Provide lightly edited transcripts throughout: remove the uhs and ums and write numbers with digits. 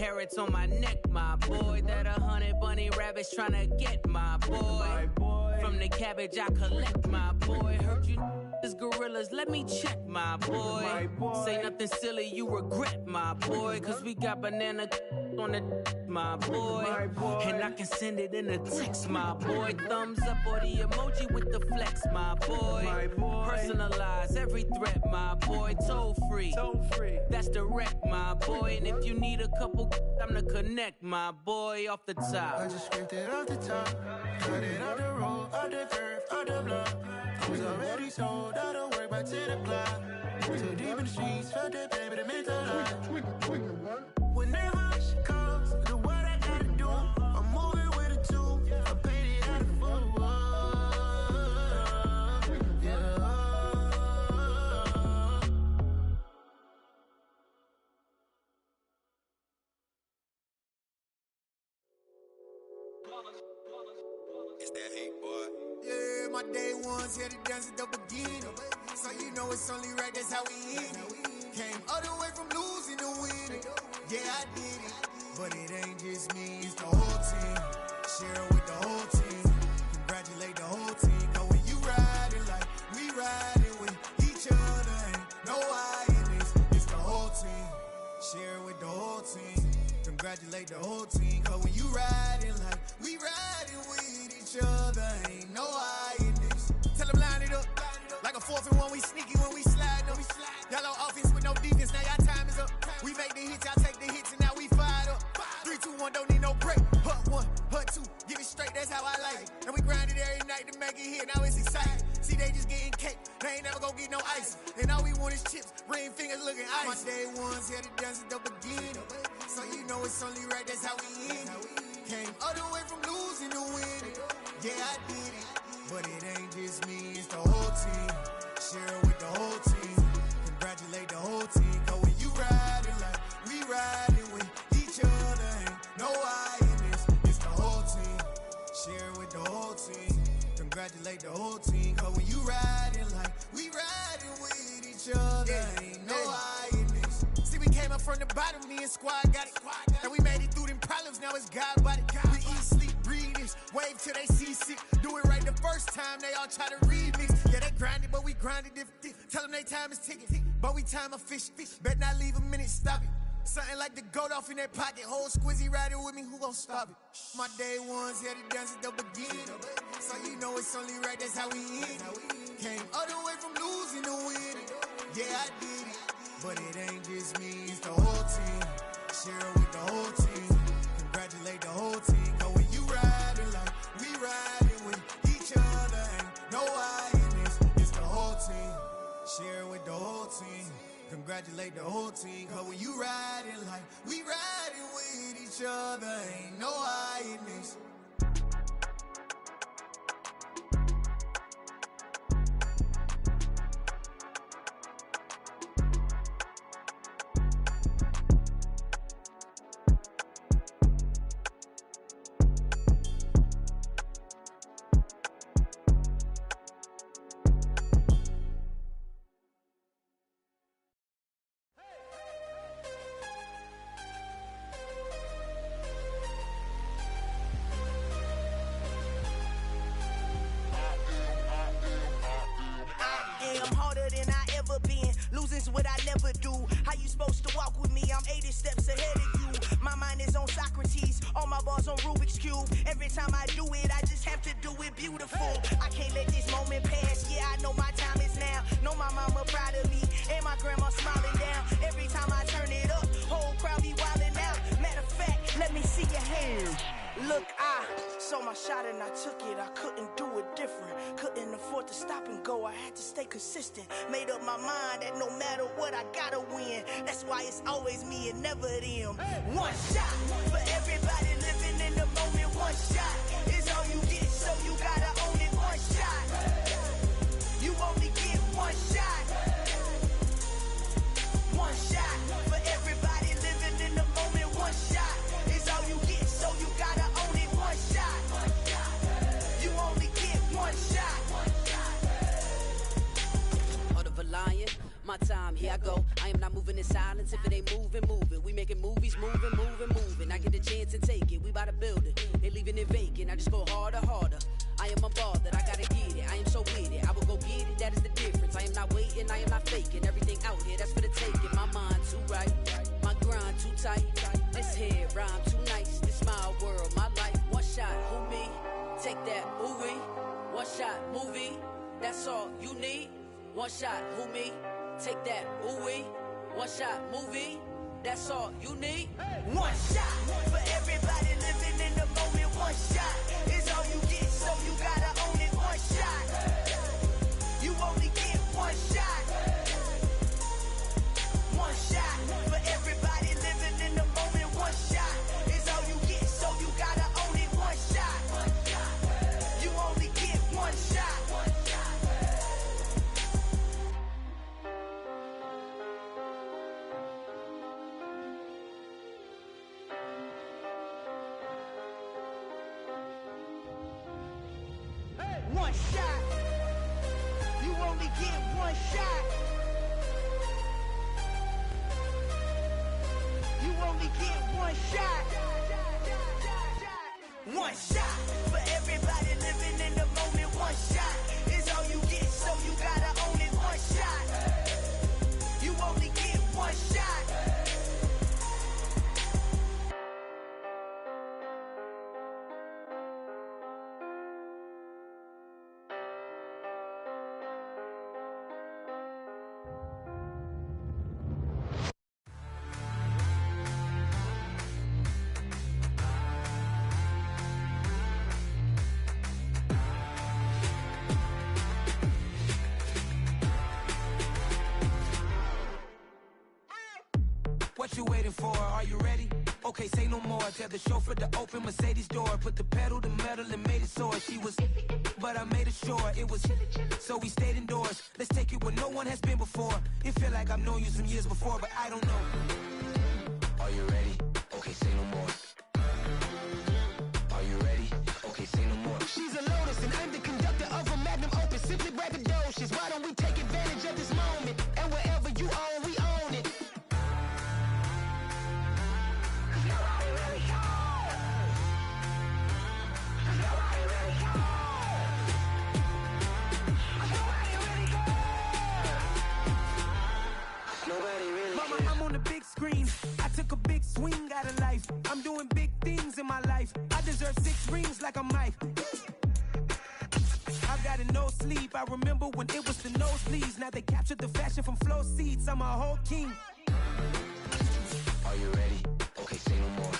carats on my neck, my boy. That 100 bunny rabbits tryna get, my boy. From the cabbage I collect, my boy. Heard you is gorillas, let me check, my boy. Say nothing silly, you regret, my boy. Cause we got banana on the my boy. And I can send it in a text, my boy. Thumbs up or the emoji with the flex, my boy. Personalize every threat, my boy. Toll free, that's direct, my boy. And if you need a couple, I'm the connect, my boy. Off the top, I just scraped it off the top, cut it off the road, off the curve, off the block. I was already sold, out of work by 10 o'clock. So deep in the streets, felt that baby, the mental lie. Whenever she calls, do what I gotta do. I'm moving with a two, I paid it out of full. Yeah. It's that hate, boy. Yeah, my day ones here to dance at the beginning. So you know it's only right, that's how we end it. Came all the way from losing to winning. Yeah, I did it, but it ain't just me, it's the whole team. Share it with the whole team. Congratulate the whole team. Cause when you riding like we riding with each other, ain't no I in this, it's the whole team. Share it with the whole team. Congratulate the whole team. Cause when you riding like we riding with each other, ain't no I in this. Tell them line it up. Like a 4th and 1, we sneaky when we slide them. Yellow offense with no defense, now y'all time is up. We make the hits, y'all take the hits, and now we fired up. 3, 2, 1, don't need no break. Hut 1, hut 2, give it straight, that's how I like it. And we grind it every night to make it hit, now it's exciting. See, they just getting cake, they ain't never gonna get no ice. And all we want is chips, ring fingers looking ice. My day ones here to dance at the beginning. So you know it's only right, that's how we end it. Came all the way from losing to winning. Yeah, I did it, but it ain't just me, it's the whole team. Share it with the whole team. Congratulate the whole team. Cause when you riding like we riding with each other, ain't no I in this, it's the whole team. Share it with the whole team. Congratulate the whole team. Cause when you riding like we riding with each other, ain't no I in this. See, we came up from the bottom, me and squad got it. And we made it through them problems, now it's God body. We eat, sleep, breathe this, wave till they see sick. Do it right the first time, they all try to remix. Yeah, they grinded, but we grinded different. Tell them they time is ticking, but we time a fish. Bet not leave a minute, stop it. Something like the goat off in their pocket. Whole squizzy riding with me, who gon' stop it? My day ones here to dance at the beginning. So you know it's only right, that's how we end it. Came all the way from losing to winning. Yeah, I did it, but it ain't just me, it's the whole team. Share it with the whole team. Congratulate the whole team. Cause when you riding like we riding with each other, ain't no I in this, it's the whole team. Share it with the whole team. Congratulate the whole team. Cause when you riding like we riding with each other, ain't no I in this. What I never do. How you supposed to walk with me? I'm 80 steps ahead of you. My mind is on Socrates, all my bars on Rubik's Cube. Every time I do it, I just have to do it beautiful. I can't let this moment pass. Yeah, I know my time is now. Know my mama proud of me, and my grandma smiling down. Every time I turn it up, whole crowd be wildin' out. Matter of fact, let me see your hands. Look, I saw my shot and I took it. I couldn't do it different. Couldn't afford to stop and go. I had to stay consistent. Made up my mind that no matter what, I gotta win. That's why it's always me and never them. One shot for everybody living in the moment. One shot is all you get, so you gotta own it. One shot. You only get one shot. One shot for everybody living in the moment. One shot is all you get, so you gotta own it. One shot. You only get one shot. Heart of a lion, my time, here I go. I am not moving in silence. If it ain't moving, move it. We making movies, moving. I get a chance and take it. We bout to build it. They leaving it vacant. I just go harder, harder. I am a ball that I gotta get it. I am so with it. I will go get it. That is the difference. I am not waiting. I am not faking. Everything out here, that's for the taking. My mind too right. My grind too tight. This head rhyme too nice. This my world, my life. One shot, who me? Take that, ooh wee. One shot, movie. That's all you need. One shot, who me? Take that, ooh wee. One shot, movie. That's all you need. One shot for everybody living in the moment. One shot is all you get, so you gotta own it. One shot. You only get one shot. One shot for everybody living in the moment. One shot is all you get, so you gotta own it. One shot. You only get one shot. One shot. You only get one shot. You only get one shot. One shot for everybody living in the moment. One shot is all you get, so you gotta own it. One shot. You only get one shot. What you waiting for? Are you ready? Okay, say no more. Tell the chauffeur to open Mercedes door. Put the pedal to metal and made it soar. She was, but I made it sure it was. So we stayed indoors. Let's take it where no one has been before. It feel like I've known you some years before, but I don't know. Are you ready? Okay, say no more. Are you ready? Okay, say no more. She's a Lotus and I'm the conductor of a magnum opus. Simply braggadocious. Why don't we take advantage of this moment? And wherever you own, we own it. Mama, I'm on the big screen. I took a big swing out of life. I'm doing big things in my life. I deserve 6 rings like a Mike. I've got no sleep. I remember when it was the nosebleeds. Now they captured the fashion from flow seats. I'm a whole king. Are you ready? Okay, say no more.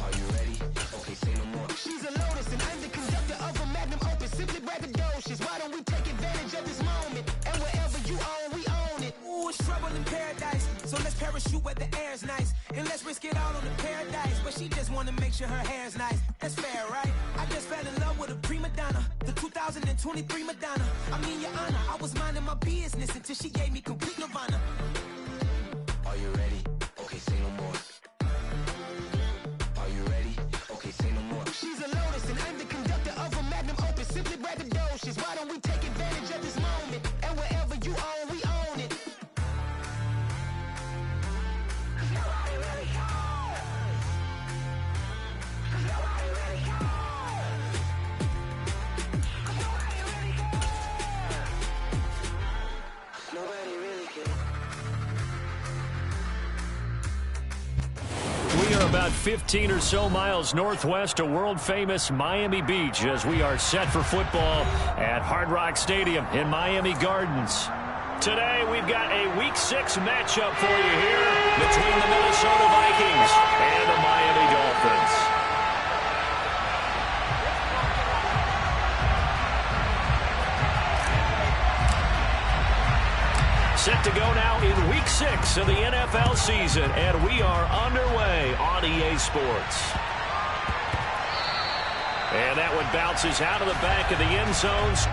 Are you ready? Okay, say no more. She's a Lotus and I'm the conductor of a magnum opus. Simply braggadocious. Why don't we take advantage of this moment? And wherever you own, we own it. Ooh, it's trouble in paradise. So let's parachute where the air's nice. And let's risk it all on the paradise. But she just wanna make sure her hair's nice. That's fair, right? I just fell in love with a prima donna. The 2023 Madonna. I mean, your honor, I was minding my business until she gave me complete nirvana. Are you ready? Okay, say no more. Are you ready? Okay, say no more. She's a Lotus and I'm the conductor of a magnum opus. Simply braggadocious. Why don't we take advantage of this moment? And wherever you own, we own it. Nobody really cares. We are about 15 or so miles northwest of world-famous Miami Beach as we are set for football at Hard Rock Stadium in Miami Gardens. Today, we've got a Week 6 matchup for you here between the Minnesota Vikings and the Miami Dolphins. Set to go now in Week 6 of the NFL season, and we are underway on EA Sports. And that one bounces out of the back of the end zones.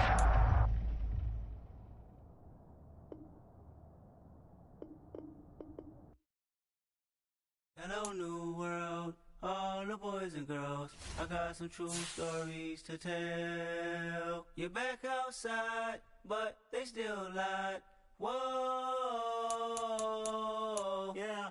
Hello, new world, all the boys and girls. I got some true stories to tell. You're back outside, but they still lied. Whoa, yeah.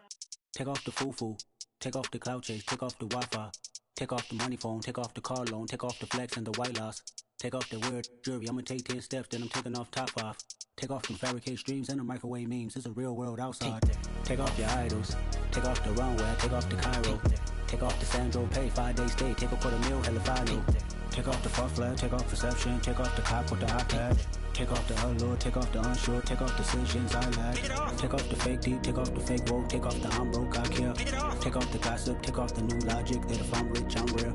Take off the foo-foo. Take off the cloud chase, take off the Wi-Fi. Take off the money phone, take off the car loan, take off the flex and the white loss. Take off the weird jewelry, I'ma take 10 steps, then I'm taking off top off. Take off the fabricated streams and the microwave memes, it's a real world outside. Take off your idols, take off the runway, take off the Cairo. Take off the Sandro Pay, 5-day stay, take a $250,000, hella final. Take off the far flag, take off perception, take off the cop with the iPad. Take off the allure, take off the unsure, take off decisions I lag. Take off the fake deep, take off the fake woke, take off the I'm broke, I care. Take off the gossip, take off the new logic, that if I'm rich, I'm real.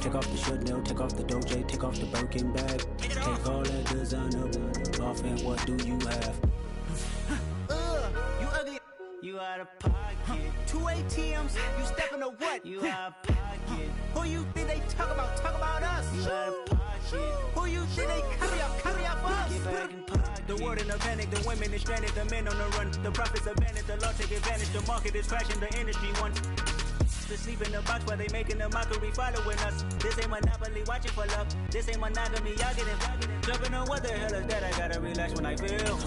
Take off the should know, take off the Doja, take off the Birkin bag. Take all that designer off and what do you have? You ugly. You out of pocket. 2 ATMs, you stepping to what? You out of pocket. Who you think they talk about? Talk about us. You out of pocket. Who you think they copy up us? Get back in pocket. The world in a panic, the women is stranded, the men on the run. The profits abandoned, the law take advantage. The market is crashing, the industry wants to sleep in the box while they making a mockery following us. This ain't Monopoly, watching for love. This ain't monogamy, y'all get it. Jumping on what the hell is that? I gotta relax when I feel.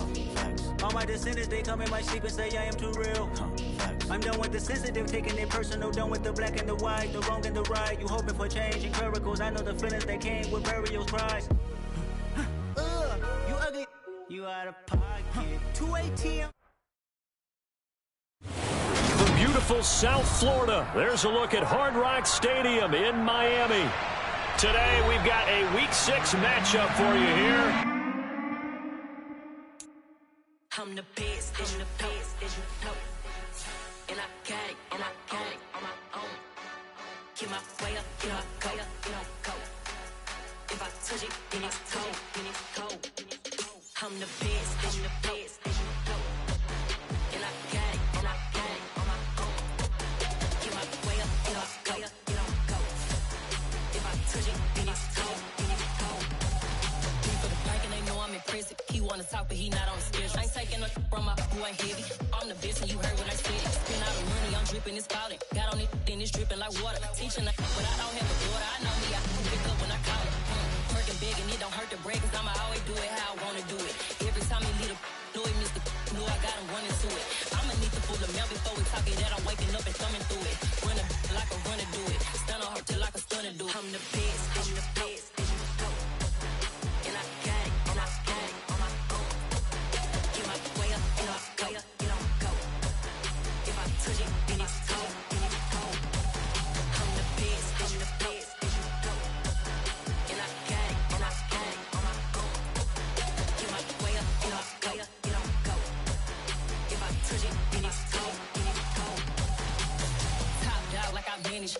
All my descendants, they come in my sleep and say I am too real. I'm done with the sensitive, taking it personal. Done with the black and the white, the wrong and the right. You hoping for change and miracles. I know the feelings that came with burial cries. You ugly. You out of pocket. 2 ATM. From beautiful South Florida, there's a look at Hard Rock Stadium in Miami. Today, we've got a Week 6 matchup for you here. I'm the best, and the best, as you know. And I got it, on my own. Get my way up, get my go, go. If I touch it, then it's cold. I'm the best, and the best, as you know. And I got it, on my own. Get my way up, get my go. If I touch it, then it's cold. For the park and they know I'm impressive. He wanna talk, but he not on the schedule. I ain't taking a from my boy heavy. I'm the best and you heard what I said. Spend all the money, I'm dripping, it's falling. Got on it, then it's dripping like water. Teaching her, but I don't have a daughter. I know me, I can pick up when I call her. Working big and it don't hurt the break, cause I'ma always do it how I wanna do it. Every time he lead a know he missed the know I got him running to it. I'ma need to pull the mail before we talk it that I'm waking up and thumbing through it. Running like a runner do it. Stun on her till like a stunner do it. I'm the best, I'm the best, as you know. And I got it, on my own. Get my way up, get my go. If I touch it, then it's cold. I'm the best, I'm the best, as you know. And I got it, on my own. Get my way up, get my go. If I touch it, then it's cold. Top dog like I vanished.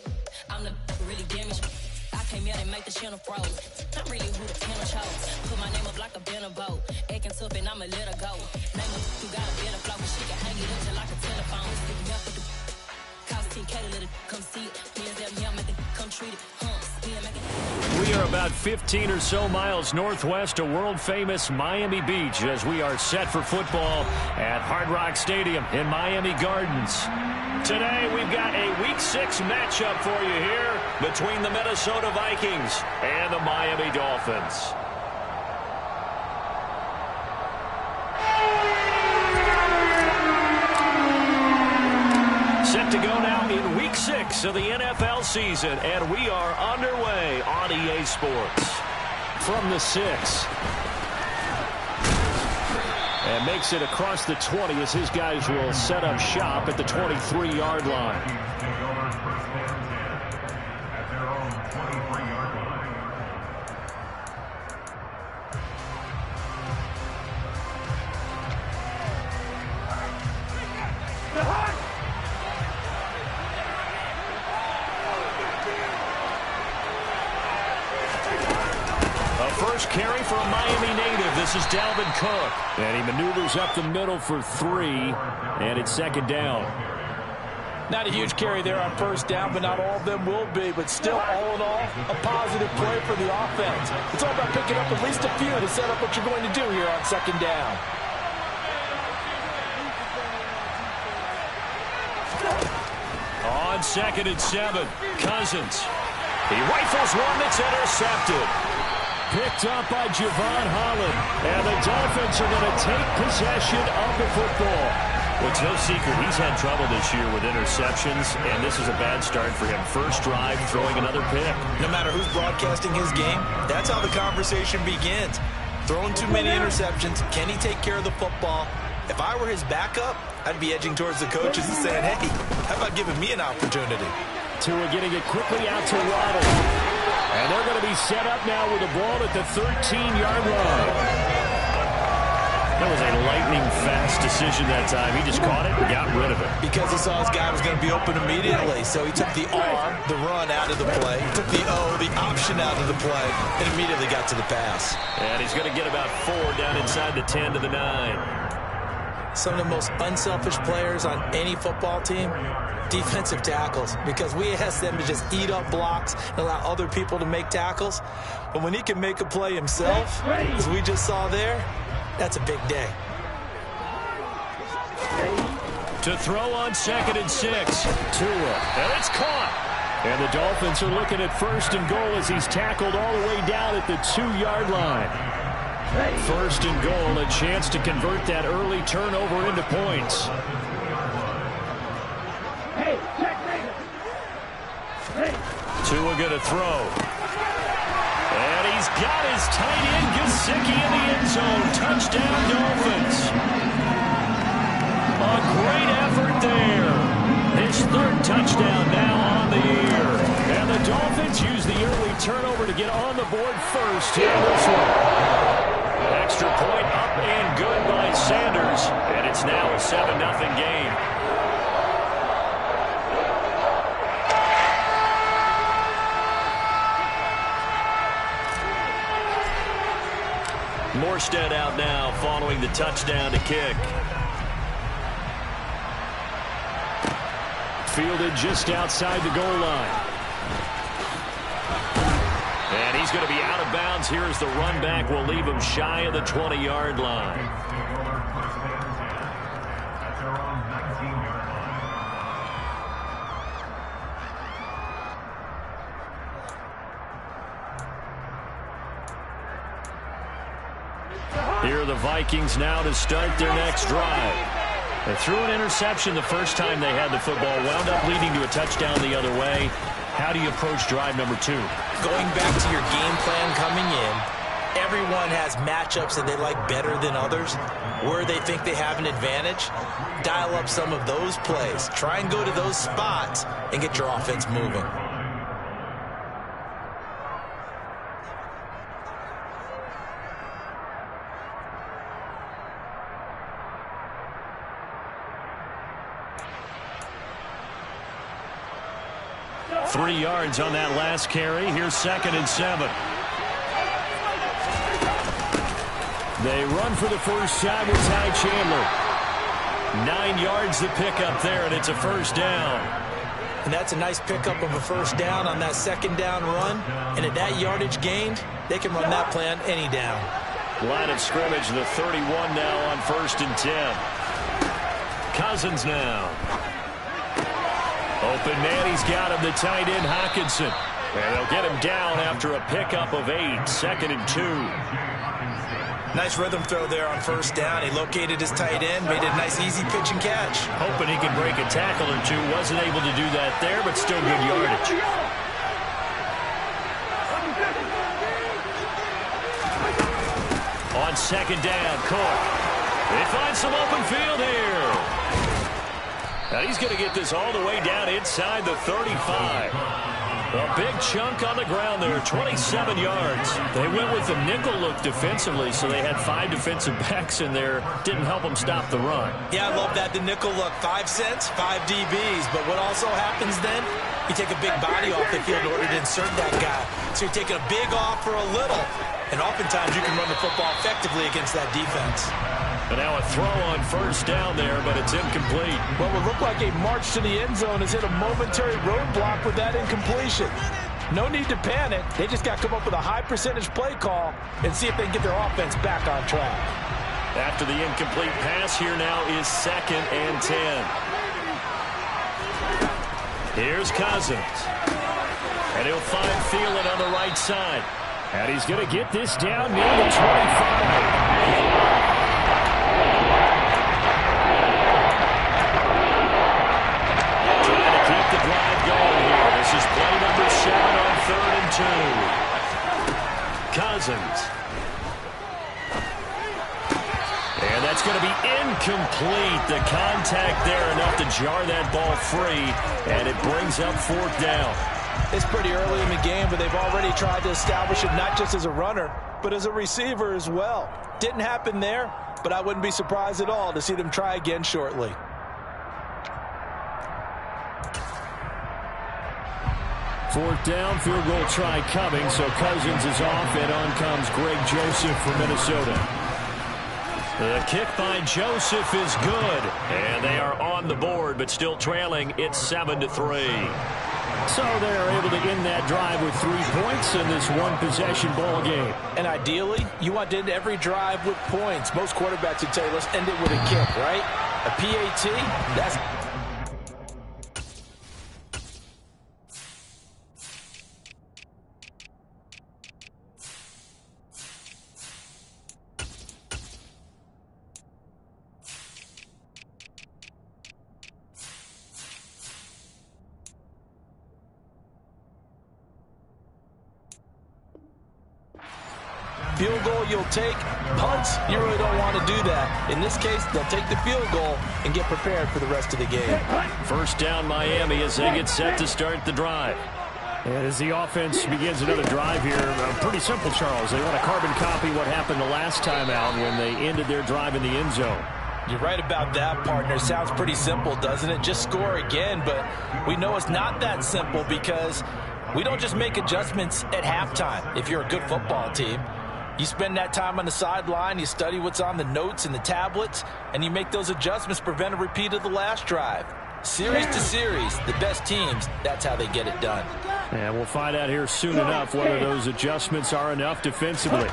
I'm the really damaged. I came out and make the channel froze. I'm really who the panel chose. Put my name up like a banner boat. Acting tough and I'ma let her go. Name her who got a better flow, but she can hang it up till like a telephone. Stick me up with the cost 10K to let it come see it. Hands down here, make it come treat it. We are about 15 or so miles northwest of world-famous Miami Beach as we are set for football at Hard Rock Stadium in Miami Gardens. Today, we've got a Week 6 matchup for you here between the Minnesota Vikings and the Miami Dolphins. Set to go now in Week 6 of the NFL season, and we are underway on EA Sports. From the 6. And makes it across the 20 as his guys will set up shop at the 23-yard line. First carry for a Miami native. This is Dalvin Cook. And he maneuvers up the middle for 3. And it's second down. Not a huge carry there on first down, but not all of them will be. But still, all in all, a positive play for the offense. It's all about picking up at least a few to set up what you're going to do here on second down. On 2nd and 7, Cousins. He rifles one that's intercepted. Picked up by Javon Holland. And the Dolphins are going to take possession of the football. Well, it's no secret he's had trouble this year with interceptions, and this is a bad start for him. First drive, throwing another pick. No matter who's broadcasting his game, that's how the conversation begins. Throwing too many interceptions, can he take care of the football? If I were his backup, I'd be edging towards the coaches and saying, hey, how about giving me an opportunity? Tua getting it quickly out to Waddle. And they're going to be set up now with the ball at the 13-yard line. That was a lightning-fast decision that time. He just caught it and got rid of it. Because he saw his guy was going to be open immediately. So he took the R, the run, out of the play. He took the O, the option, out of the play, and immediately got to the pass. And he's going to get about 4 down inside the 10 to the 9. Some of the most unselfish players on any football team, defensive tackles, because we ask them to just eat up blocks and allow other people to make tackles. But when he can make a play himself, as we just saw there, that's a big day. To throw on 2nd and 6. Tua, and it's caught. And the Dolphins are looking at 1st and goal as he's tackled all the way down at the 2-yard line. 1st and goal, a chance to convert that early turnover into points. Tua going to throw. And he's got his tight end, Gesicki, in the end zone. Touchdown, Dolphins. A great effort there. His 3rd touchdown now on the year. And the Dolphins use the early turnover to get on the board first in this one. Extra point up and good by Sanders. And it's now a 7-0 game. Morstead out now following the touchdown to kick. Fielded just outside the goal line. And he's going to be out of bounds here as the run back will leave him shy of the 20-yard line. Here are the Vikings now to start their next drive. They threw an interception the first time they had the football, wound up leading to a touchdown the other way. How do you approach drive number 2? Going back to your game plan coming in, everyone has matchups that they like better than others. Where they think they have an advantage, dial up some of those plays. Try and go to those spots and get your offense moving. Three yards on that last carry. Here's 2nd and 7. They run for the first time with Ty Chandler. 9 yards to pick up there, and it's a first down. And that's a nice pickup of a first down on that 2nd down run. And at that yardage gained, they can run that play on any down. Line of scrimmage, the 31 now on 1st and 10. Cousins now. Open man, he's got him, the tight end, Hockenson. And they'll get him down after a pickup of 8, 2nd and 2. Nice rhythm throw there on first down. He located his tight end, made a nice easy pitch and catch. Hoping he could break a tackle or two. Wasn't able to do that there, but still good yardage. On 2nd down, Cook. They find some open field here. Now he's going to get this all the way down inside the 35. A big chunk on the ground there, 27 yards. They went with the nickel look defensively, so they had 5 defensive backs in there. Didn't help them stop the run. Yeah, I love that, the nickel look. 5 cents, 5 DBs. But what also happens then, you take a big body off the field in order to insert that guy. So you're taking a big off for a little. And oftentimes you can run the football effectively against that defense. And now a throw on first down there, but it's incomplete. What would look like a march to the end zone has hit a momentary roadblock with that incompletion. No need to panic. They just got to come up with a high percentage play call and see if they can get their offense back on track. After the incomplete pass, here now is 2nd and 10. Here's Cousins. And he'll find Thielen on the right side. And he's going to get this down near the 25. Cousins. And that's going to be incomplete. The contact there enough to jar that ball free, and it brings up 4th down. It's pretty early in the game, but they've already tried to establish it not just as a runner, but as a receiver as well. Didn't happen there, but I wouldn't be surprised at all to see them try again shortly. Fourth down, field goal try coming, so Cousins is off, and on comes Greg Joseph from Minnesota. The kick by Joseph is good, and they are on the board, but still trailing. It's 7-3. So they're able to end that drive with 3 points in this one-possession ball game. And ideally, you want to end every drive with points. Most quarterbacks would say, let's end it with a kick, right? A PAT, that's... Field goal you'll take. Punts, you really don't want to do that. In this case, they'll take the field goal and get prepared for the rest of the game. First down Miami as they get set to start the drive. And as the offense begins another drive here, pretty simple, Charles. They want to carbon copy what happened the last time out when they ended their drive in the end zone. You're right about that, partner. Sounds pretty simple, doesn't it? Just score again, but we know it's not that simple because we don't just make adjustments at halftime if you're a good football team. You spend that time on the sideline, you study what's on the notes and the tablets, and you make those adjustments to prevent a repeat of the last drive. Series to series, the best teams, that's how they get it done. And we'll find out here soon enough whether those adjustments are enough defensively.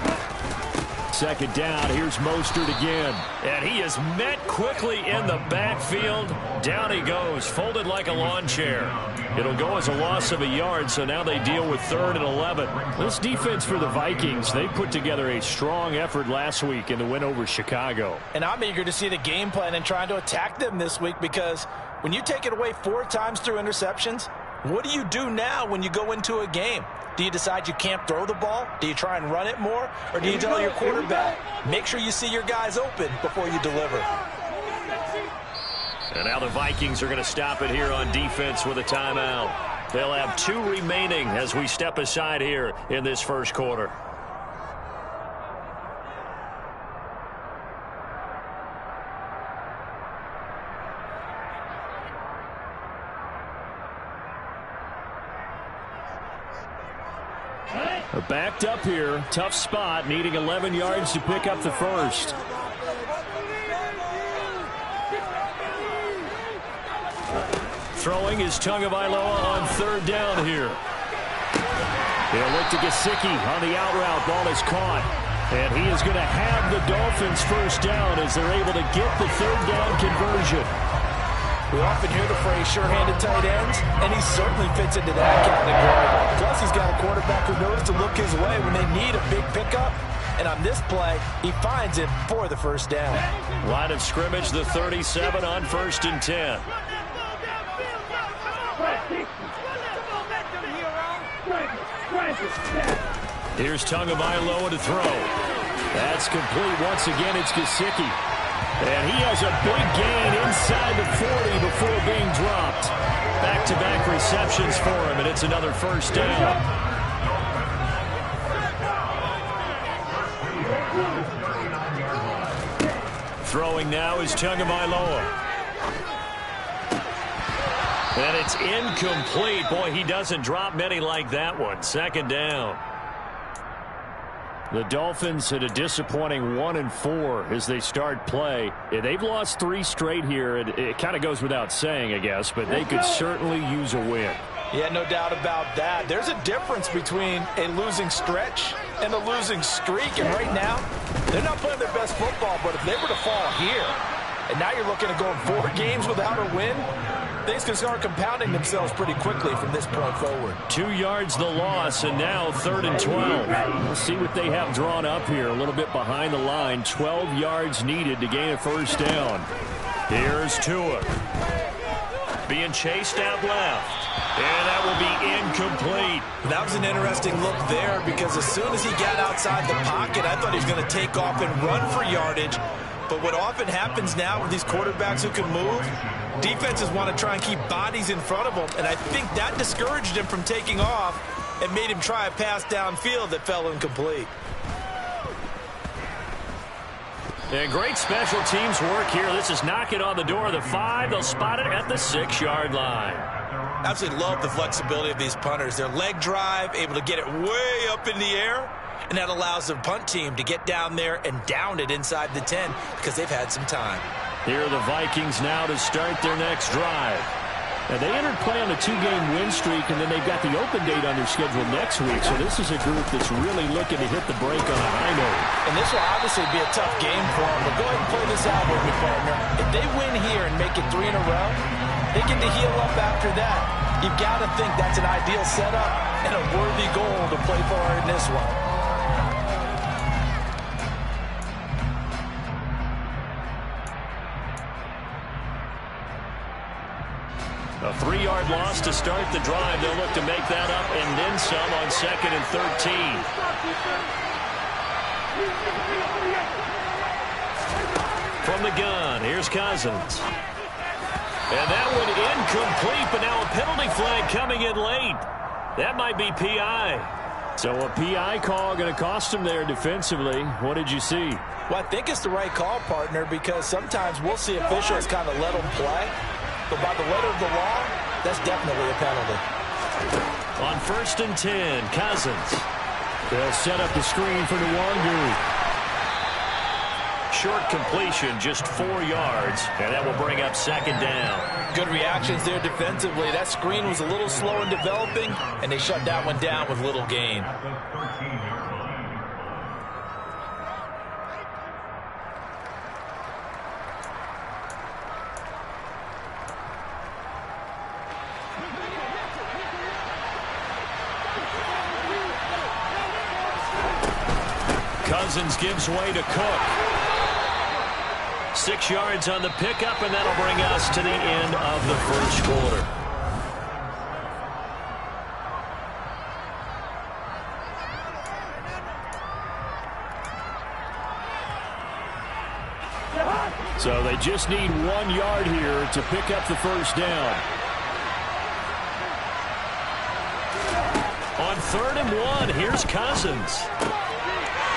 Second down, here's Mostert again. And he is met quickly in the backfield. Down he goes, folded like a lawn chair. It'll go as a loss of a yard, so now they deal with 3rd and 11. This defense for the Vikings, they put together a strong effort last week in the win over Chicago. And I'm eager to see the game plan and trying to attack them this week because when you take it away 4 times through interceptions, what do you do now when you go into a game? Do you decide you can't throw the ball? Do you try and run it more? Or do you tell your quarterback, make sure you see your guys open before you deliver? And now the Vikings are going to stop it here on defense with a timeout. They'll have 2 remaining as we step aside here in this first quarter. Backed up here, tough spot, needing 11 yards to pick up the first. Throwing is Tagovailoa on 3rd down here. They'll look to Gesicki on the out route. Ball is caught. And he is going to have the Dolphins first down as they're able to get the 3rd down conversion. We often hear the phrase sure-handed tight ends, and he certainly fits into that category. Plus, he's got a quarterback who knows to look his way when they need a big pickup. And on this play, he finds it for the first down. Line of scrimmage, the 37 on 1st and 10. Here's Tagovailoa to throw. That's complete. Once again, it's Gesicki. And he has a big gain inside the 40 before being dropped. Back-to-back receptions for him, and it's another first down. Throwing now is Tagovailoa. And it's incomplete. Boy, he doesn't drop many like that one. 2nd down. The Dolphins at a disappointing 1-4 as they start play. They've lost 3 straight here. It kind of goes without saying, I guess, but they could certainly use a win. Yeah, no doubt about that. There's a difference between a losing stretch and a losing streak. And right now, they're not playing their best football, but if they were to fall here, and now you're looking at going 4 games without a win, things can start compounding themselves pretty quickly from this point forward. 2 yards the loss, and now 3rd and 12. We'll see what they have drawn up here. A little bit behind the line. 12 yards needed to gain a first down. Here's Tua. being chased out left. And that will be incomplete. That was an interesting look there because as soon as he got outside the pocket, I thought he was going to take off and run for yardage. But what often happens now with these quarterbacks who can move, defenses want to try and keep bodies in front of them. And I think that discouraged him from taking off and made him try a pass downfield that fell incomplete. And great special teams work here. This is knocking on the door of the 5. They'll spot it at the 6-yard line. Absolutely love the flexibility of these punters. Their leg drive, able to get it way up in the air, and that allows the punt team to get down there and down it inside the 10 because they've had some time. Here are the Vikings now to start their next drive. Now, they entered play on a 2-game win streak, and then they've got the open date on their schedule next week. So this is a group that's really looking to hit the break on a high note. And this will obviously be a tough game for them, but go ahead and play this out with me, partner. If they win here and make it 3 in a row, they get to heal up after that. You've got to think that's an ideal setup and a worthy goal to play for in this one. A 3-yard loss to start the drive. They'll look to make that up and then some on 2nd and 13. From the gun, here's Cousins. And that one incomplete, but now a penalty flag coming in late. That might be PI. So a PI call going to cost him there defensively. What did you see? Well, I think it's the right call, partner, because sometimes we'll see officials kind of let them play. But by the letter of the law, that's definitely a penalty. On 1st and 10, Cousins. They'll set up the screen for Nwangu. Short completion, just 4 yards, and that will bring up 2nd down. Good reactions there defensively. That screen was a little slow in developing, and they shut that one down with little gain. Cousins gives way to Cook. 6 yards on the pickup, and that'll bring us to the end of the first quarter. So they just need 1 yard here to pick up the first down. On 3rd and 1, here's Cousins.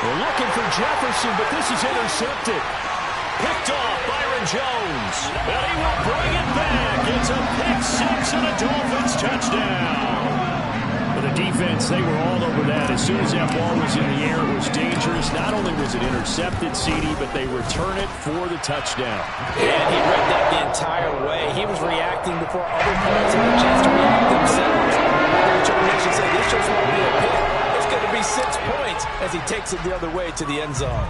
We're looking for Jefferson, but this is intercepted. Picked off Byron Jones. And he will bring it back. It's a pick-6 and a Dolphins touchdown. For the defense, they were all over that. As soon as that ball was in the air, it was dangerous. Not only was it intercepted, CD, but they return it for the touchdown. And he read that the entire way. He was reacting before other players had a chance to react themselves. The determination said this just won't be a pick. It's going to be 6 points as he takes it the other way to the end zone.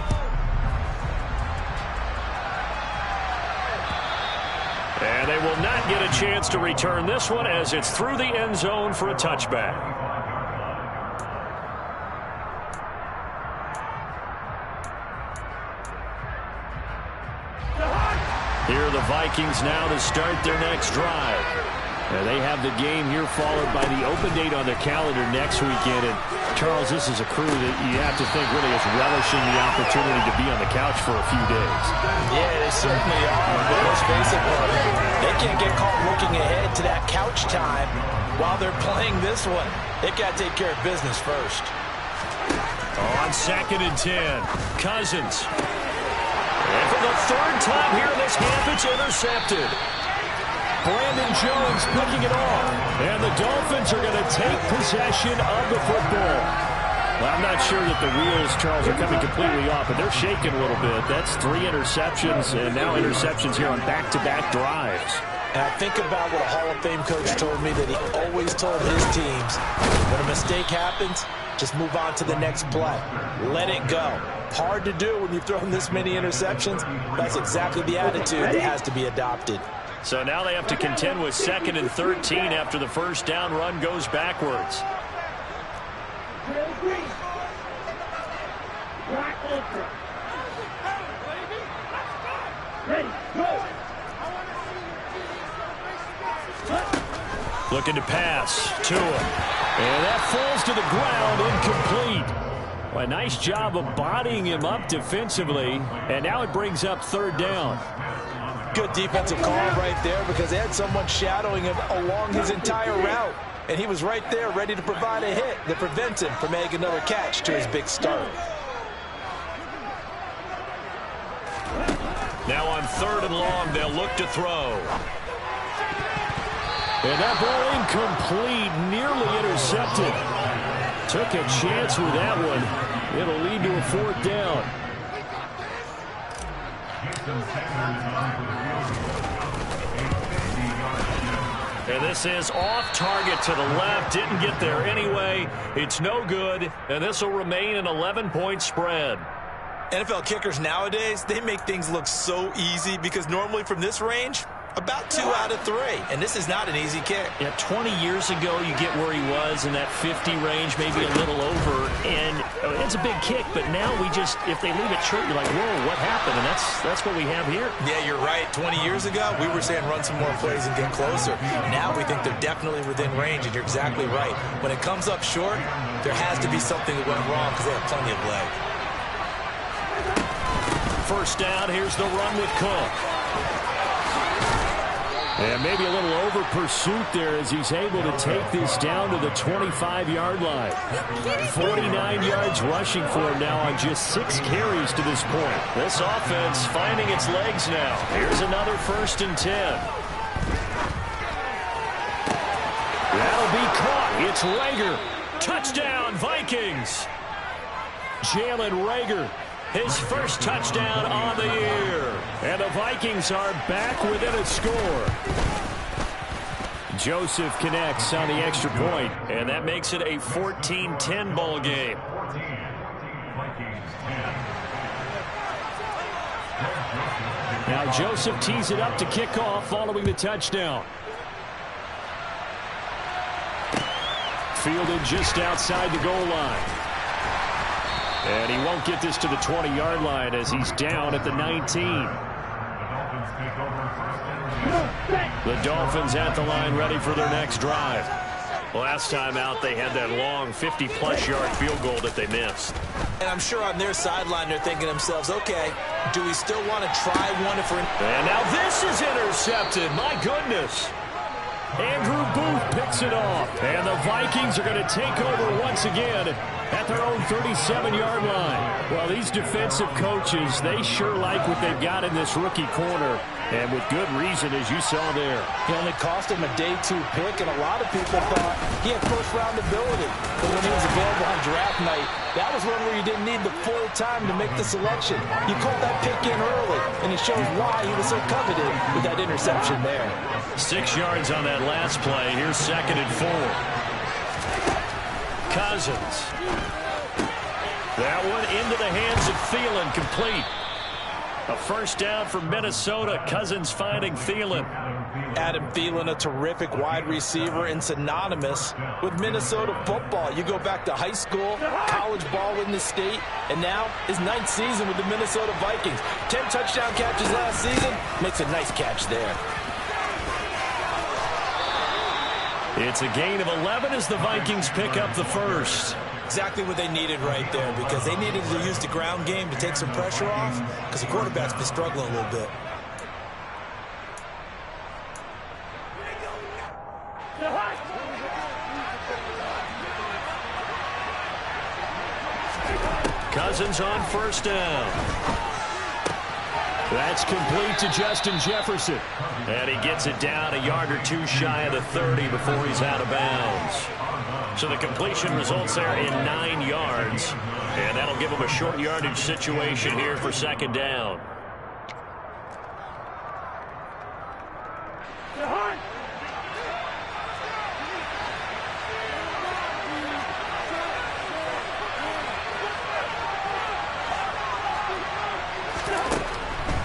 And they will not get a chance to return this one as it's through the end zone for a touchback. Here are the Vikings now to start their next drive. And they have the game here followed by the open date on their calendar next weekend. And Charles, this is a crew that you have to think really is relishing the opportunity to be on the couch for a few days. Yeah, they certainly are. But let's face it, they can't get caught looking ahead to that couch time while they're playing this one. They got to take care of business first. On 2nd and 10, Cousins. And for the 3rd time here in this half, it's intercepted. Brandon Jones picking it off. And the Dolphins are going to take possession of the football. Well, I'm not sure that the wheels, Charles, are coming completely off, but they're shaking a little bit. That's 3 interceptions, and now interceptions here on back-to-back drives. And I think about what a Hall of Fame coach told me that he always told his teams, when a mistake happens, just move on to the next play. Let it go. Hard to do when you've thrown this many interceptions. That's exactly the attitude that has to be adopted. So now they have to contend with 2nd and 13 after the first down run goes backwards. Looking to pass to him. And that falls to the ground, incomplete. Well, a nice job of bodying him up defensively. And now it brings up third down. Good defensive call right there because they had someone shadowing him along his entire route. And he was right there ready to provide a hit that prevents him from making another catch to his big start. Now on 3rd and long, they'll look to throw. And that ball incomplete, nearly intercepted. Took a chance with that one. It'll lead to a 4th down. And this is off target to the left. Didn't get there anyway. It's no good. And this will remain an 11-point spread. NFL kickers nowadays, they make things look so easy because normally from this range, about 2 out of 3. And this is not an easy kick. Yeah, 20 years ago, you get where he was in that 50 range, maybe a little over. And it's a big kick, but now we just, if they leave it short, you're like, whoa, what happened? And that's what we have here. Yeah, you're right. 20 years ago, we were saying run some more plays and get closer. Now we think they're definitely within range, and you're exactly right. When it comes up short, there has to be something that went wrong because they have plenty of leg. First down, here's the run with Cook. And maybe a little over pursuit there as he's able to take this down to the 25-yard line. 49 yards rushing for him now on just 6 carries to this point. This offense finding its legs now. Here's another 1st and 10. That'll be caught. It's Reagor. Touchdown, Vikings. Jalen Reagor. His first touchdown on the year. And the Vikings are back within a score. Joseph connects on the extra point, and that makes it a 14-10 ball game. Now Joseph tees it up to kick off following the touchdown. Fielded just outside the goal line. And he won't get this to the 20-yard line as he's down at the 19. The Dolphins at the line ready for their next drive. Last time out, they had that long 50-plus yard field goal that they missed. And I'm sure on their sideline they're thinking to themselves, okay, do we still want to try one if we're... And now this is intercepted. My goodness. Andrew Booth picks it off. And the Vikings are going to take over once again at their own 37-yard line. Well, these defensive coaches, they sure like what they've got in this rookie corner. And with good reason, as you saw there. He only cost him a day 2 pick, and a lot of people thought he had first-round ability. But when he was available on draft night, that was one where you didn't need the full time to make the selection. You called that pick in early, and it shows why he was so coveted with that interception there. 6 yards on that last play. Here's 2nd and 4. Cousins. That one into the hands of Thielen, complete. A first down for Minnesota. Cousins finding Thielen. Adam Thielen, a terrific wide receiver and synonymous with Minnesota football. You go back to high school, college ball in the state, and now his 9th season with the Minnesota Vikings. 10 touchdown catches last season. Makes a nice catch there. It's a gain of 11 as the Vikings pick up the first. Exactly what they needed right there because they needed to use the ground game to take some pressure off because the quarterback's been struggling a little bit. Cousins on first down. That's complete to Justin Jefferson. And he gets it down a yard or 2 shy of the 30 before he's out of bounds. So the completion results there in 9 yards. And that'll give him a short yardage situation here for 2nd down.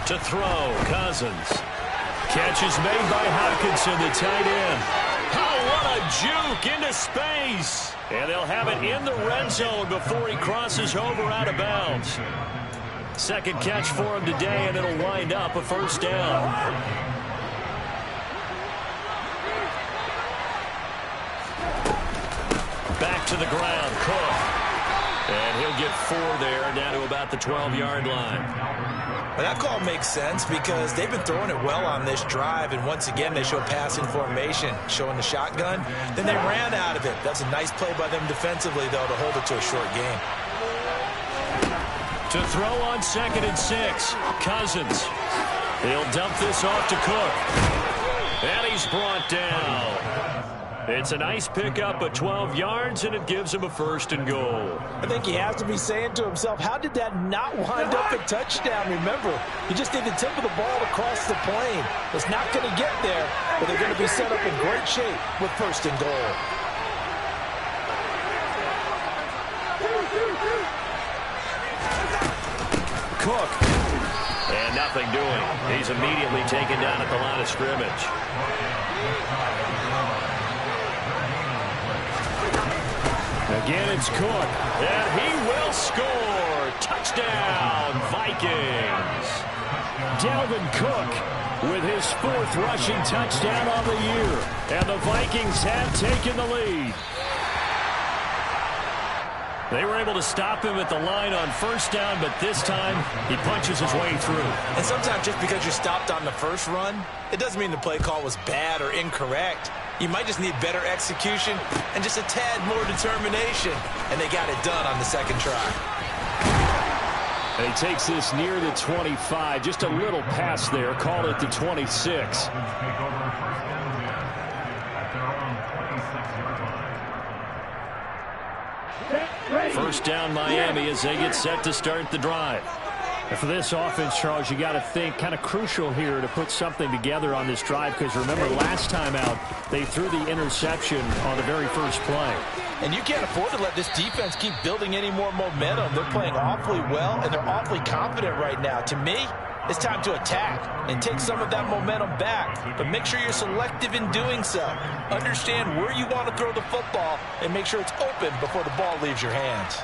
To throw, Cousins. Catch is made by Hockenson, the tight end. Oh, what a juke into space. And they'll have it in the red zone before he crosses over out of bounds. 2nd catch for him today, and it'll wind up a first down. to the ground. Cook. And he'll get 4 there, down to about the 12-yard line. Well, that call makes sense because they've been throwing it well on this drive, and once again they show passing formation, showing the shotgun. Then they ran out of it. That's a nice play by them defensively, though, to hold it to a short game. To throw on 2nd and 6, Cousins. He'll dump this off to Cook. And he's brought down. It's a nice pickup of 12 yards, and it gives him a 1st and goal. I think he has to be saying to himself, how did that not wind up a touchdown? Remember, he just did the tip of the ball across the plane. It's not going to get there, but they're going to be set up in great shape with 1st and goal. Cook. And nothing doing. He's immediately taken down at the line of scrimmage. Again, it's Cook. And he will score. Touchdown, Vikings. Dalvin Cook with his 4th rushing touchdown on the year. And the Vikings have taken the lead. They were able to stop him at the line on 1st down, but this time he punches his way through. And sometimes just because you're stopped on the first run, it doesn't mean the play call was bad or incorrect. You might just need better execution and just a tad more determination. And they got it done on the 2nd try. And he takes this near the 25. Just a little pass there. Call it the 26. First down Miami as they get set to start the drive. And for this offense, Charles, you got to think kind of crucial here to put something together on this drive, because remember last time out they threw the interception on the very first play. And you can't afford to let this defense keep building any more momentum. They're playing awfully well, and they're awfully confident right now. To me, it's time to attack and take some of that momentum back, but make sure you're selective in doing so. Understand where you want to throw the football and make sure it's open before the ball leaves your hands.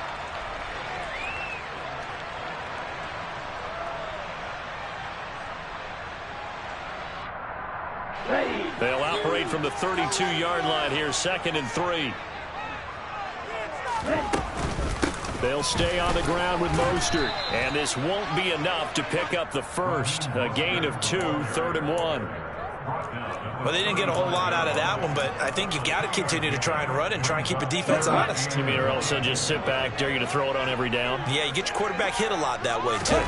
They'll operate from the 32-yard line here, 2nd and 3. They'll stay on the ground with Mostert, and this won't be enough to pick up the 1st. A gain of 2, 3rd and 1. Well, they didn't get a whole lot out of that one, but I think you've got to continue to try and run and try and keep the defense honest. You mean, or else they'll just sit back, dare you to throw it on every down? Yeah, you get your quarterback hit a lot that way, too.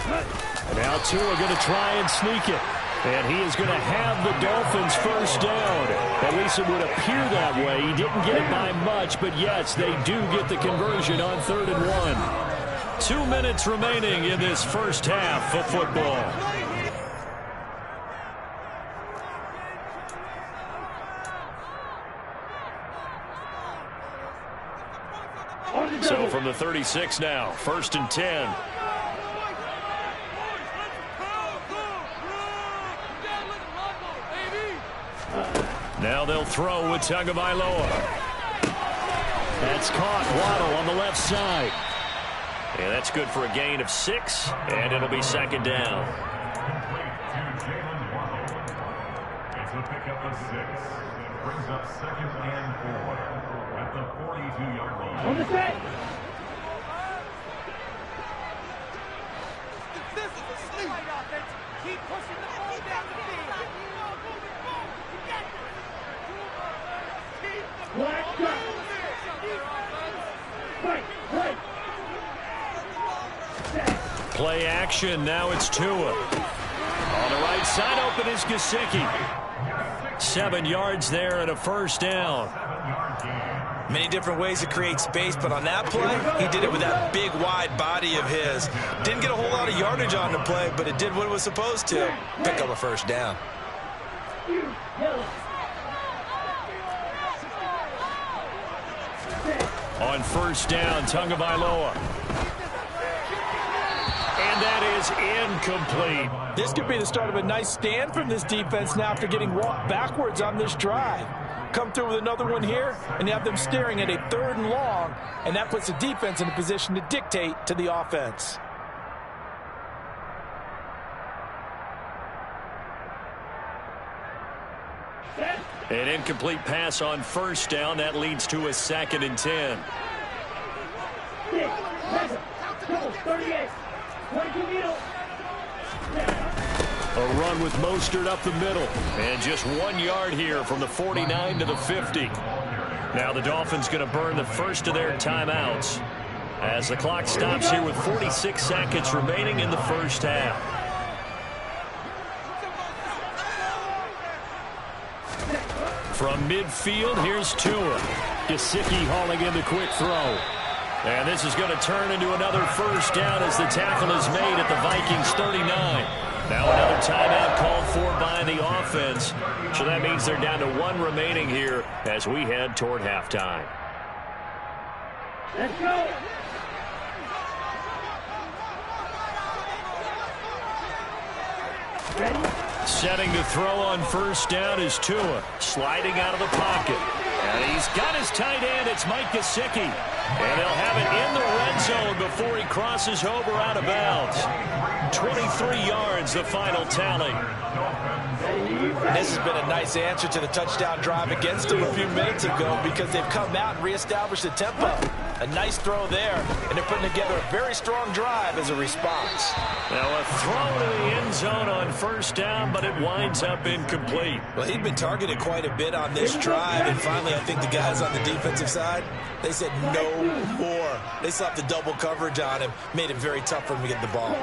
Now Tua going to try and sneak it. And he is going to have the Dolphins 1st down. At least it would appear that way. He didn't get it by much, but yes, they do get the conversion on 3rd and 1. 2 minutes remaining in this first half of football. So from the 36 now, 1st and 10. Now they'll throw with Tagovailoa. That's caught. Waddle on the left side. And that's good for a gain of 6, and it'll be 2nd down. It's a pickup of 6. Brings up 2nd and 4 at the 42-yard line. On the set. This is a sleep offense. Keep pushing the ball down the field. Play action. Now it's Tua. On the right side, open is Gesicki. 7 yards there and a 1st down. Many different ways to create space, but on that play, he did it with that big, wide body of his. Didn't get a whole lot of yardage on the play, but it did what it was supposed to. Pick up a 1st down. On 1st down, Tagovailoa. And that is incomplete. This could be the start of a nice stand from this defense now after getting walked backwards on this drive. Come through with another one here, and you have them staring at a 3rd and long, and that puts the defense in a position to dictate to the offense. Set. An incomplete pass on first down. That leads to a 2nd and 10. 38. A run with Mostert up the middle. And just 1 yard here from the 49 to the 50. Now the Dolphins going to burn the first of their timeouts as the clock stops here with 46 seconds remaining in the first half. From midfield, here's Tua. Gesicki hauling in the quick throw. And this is going to turn into another first down as the tackle is made at the Vikings 39. Now another timeout called for by the offense. So that means they're down to 1 remaining here as we head toward halftime. Let's go. Ready? Setting to throw on first down is Tua. Sliding out of the pocket. And he's got his tight end. It's Mike Gesicki. And they'll have it in the red zone before he crosses over out of bounds. 23 yards, the final tally. This has been a nice answer to the touchdown drive against them a few minutes ago because they've come out and reestablished the tempo. A nice throw there, and they're putting together a very strong drive as a response. Now a throw to the end zone on first down, but it winds up incomplete. Well, he'd been targeted quite a bit on this drive, and finally I think the guys on the defensive side, they said no more. They slapped the double coverage on him, made it very tough for him to get the ball.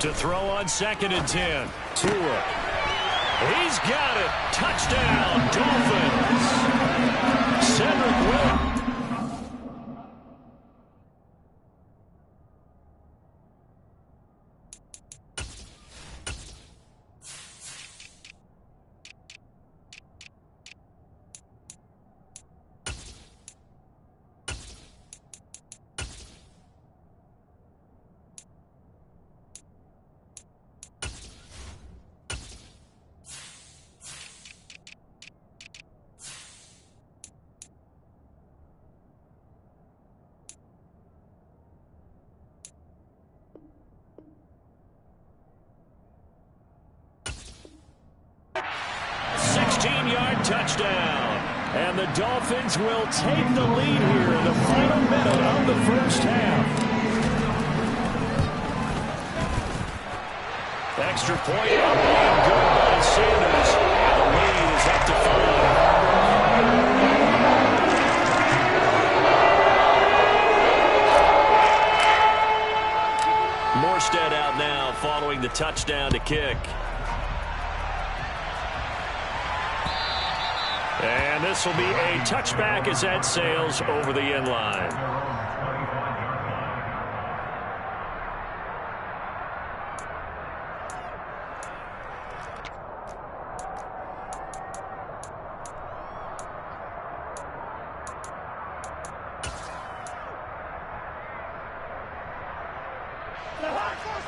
To throw on 2nd and 10. Tua. He's got it. Touchdown, Dolphins. Cedric Wilson. 16-yard touchdown. And the Dolphins will take the lead here in the final minute of the first half. Extra point up and good by Sanders. And the lead is up to 5. Morstead out now following the touchdown to kick. And this will be a touchback as that sails over the end line.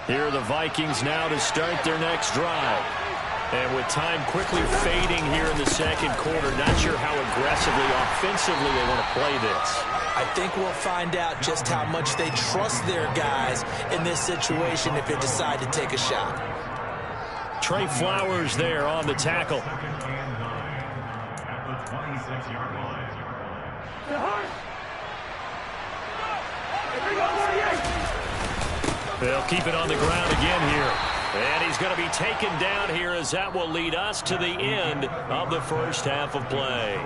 Here are the Vikings now to start their next drive. And with time quickly fading here in the second quarter, not sure how aggressively, offensively they want to play this. I think we'll find out just how much they trust their guys in this situation if they decide to take a shot. Trey Flowers there on the tackle. At the 26-yard line. They'll keep it on the ground again here. And he's going to be taken down here as that will lead us to the end of the first half of play.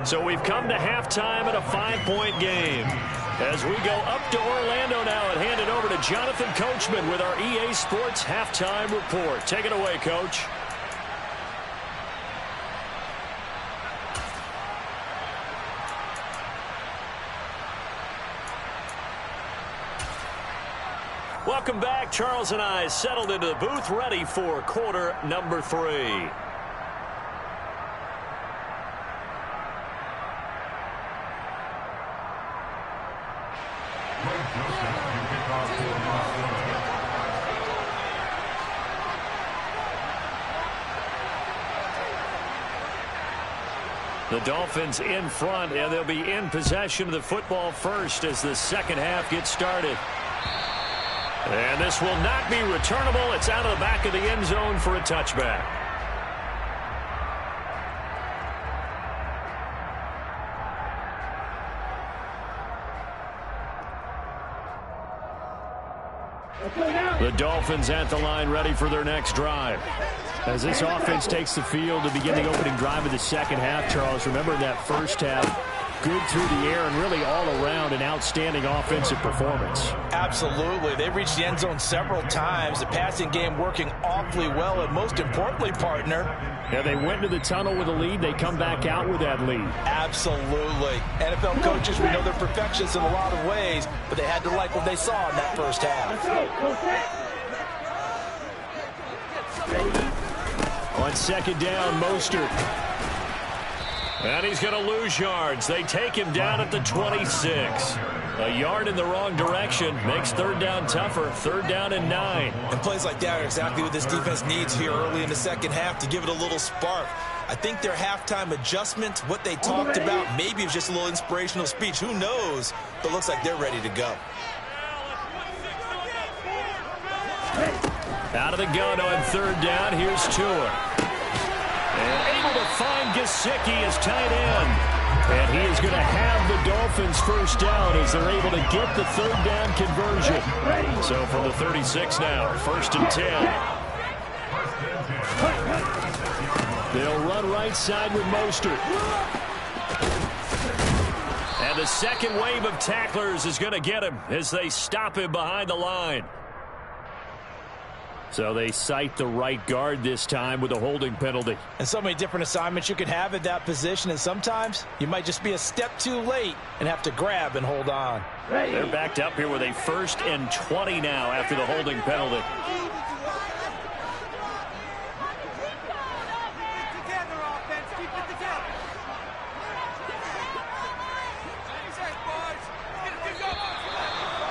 So we've come to halftime in a 5-point game. As we go up to Orlando now and hand it over to Jonathan Coachman with our EA Sports Halftime Report. Take it away, Coach. Welcome back. Charles and I settled into the booth, ready for quarter number 3. The Dolphins in front, and they'll be in possession of the football first as the second half gets started. And this will not be returnable. It's out of the back of the end zone for a touchback. The Dolphins at the line, ready for their next drive. As this offense takes the field to begin the opening drive of the second half, Charles, remember that first half, good through the air and really all around an outstanding offensive performance. Absolutely. They reached the end zone several times. The passing game working awfully well, and most importantly, partner, yeah, they went into the tunnel with a lead. They come back out with that lead. Absolutely. NFL coaches, we know they're perfectionists in a lot of ways, but they had to like what they saw in that first half. On second down, Mostert. And he's going to lose yards. They take him down at the 26. A yard in the wrong direction makes third down tougher. Third down and 9. And plays like that are exactly what this defense needs here early in the second half to give it a little spark. I think their halftime adjustment, what they talked about, maybe it was just a little inspirational speech. Who knows? But looks like they're ready to go. Out of the gun on third down. Here's Tua. And able to find Gesicki as tight end. And he is going to have the Dolphins first down as they're able to get the third down conversion. So from the 36 now, first and 10. They'll run right side with Mostert. And the second wave of tacklers is going to get him as they stop him behind the line. So they cite the right guard this time with a holding penalty. And so many different assignments you could have at that position, and sometimes you might just be a step too late and have to grab and hold on. They're backed up here with a 1st and 20 now after the holding penalty.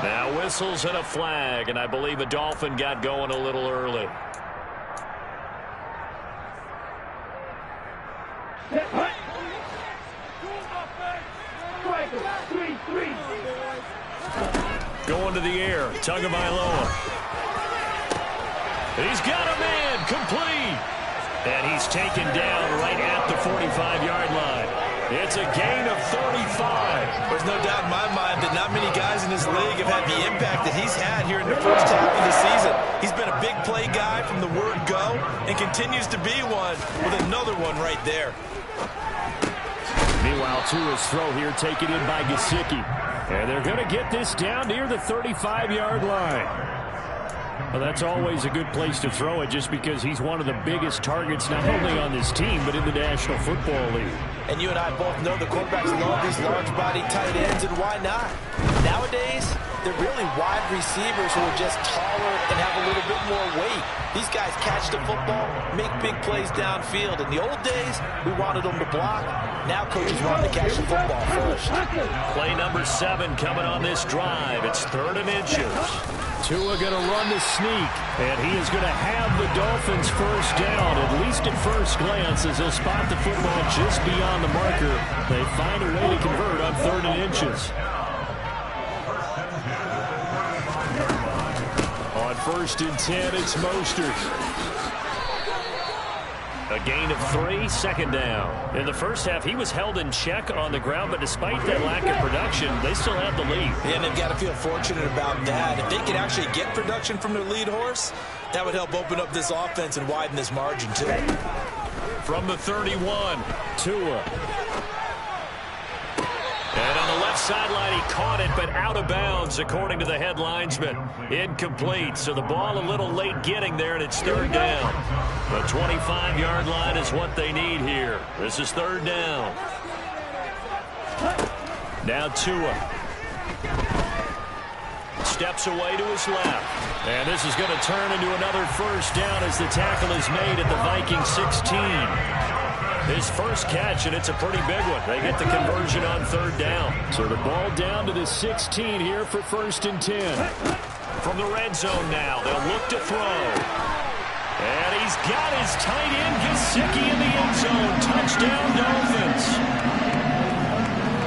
Now whistles and a flag, and I believe a Dolphin got going a little early. Going to the air, Tagovailoa. He's got a man, complete. And he's taken down right at the 45-yard line. It's a gain of 35. There's no doubt in my mind that not many guys in this league have had the impact that he's had here in the first half of the season. He's been a big play guy from the word go and continues to be one with another one right there. Meanwhile, Tua's throw here taken in by Gesicki. And they're going to get this down near the 35-yard line. Well, that's always a good place to throw it just because he's one of the biggest targets not only on this team but in the National Football League. And you and I both know the quarterbacks love these large-body tight ends, and why not? Nowadays, they're really wide receivers who are just taller and have a little bit more weight. These guys catch the football, make big plays downfield. In the old days, we wanted them to block. Now coaches want to catch the football first. Play number 7 coming on this drive. It's 3rd and inches. Tua going to run the sneak, and he is going to have the Dolphins first down, at least at first glance, as he'll spot the football just beyond the marker. They find a way to convert on 3rd and inches. On 1st and 10, it's Mostert. A gain of 3, second down. In the first half, he was held in check on the ground, but despite that lack of production, they still have the lead. Yeah, and they've got to feel fortunate about that. If they could actually get production from their lead horse, that would help open up this offense and widen this margin, too. From the 31, Tua. And on the left sideline, he caught it, but out of bounds, according to the head linesman. Incomplete, so the ball a little late getting there, and it's 3rd down. The 25-yard line is what they need here. This is 3rd down. Now Tua. Steps away to his left. And this is going to turn into another first down as the tackle is made at the Vikings 16. His first catch, and it's a pretty big one. They get the conversion on 3rd down. So the ball down to the 16 here for 1st and 10. From the red zone now, they'll look to throw. And he's got his tight end, Gesicki, in the end zone. Touchdown, Dolphins.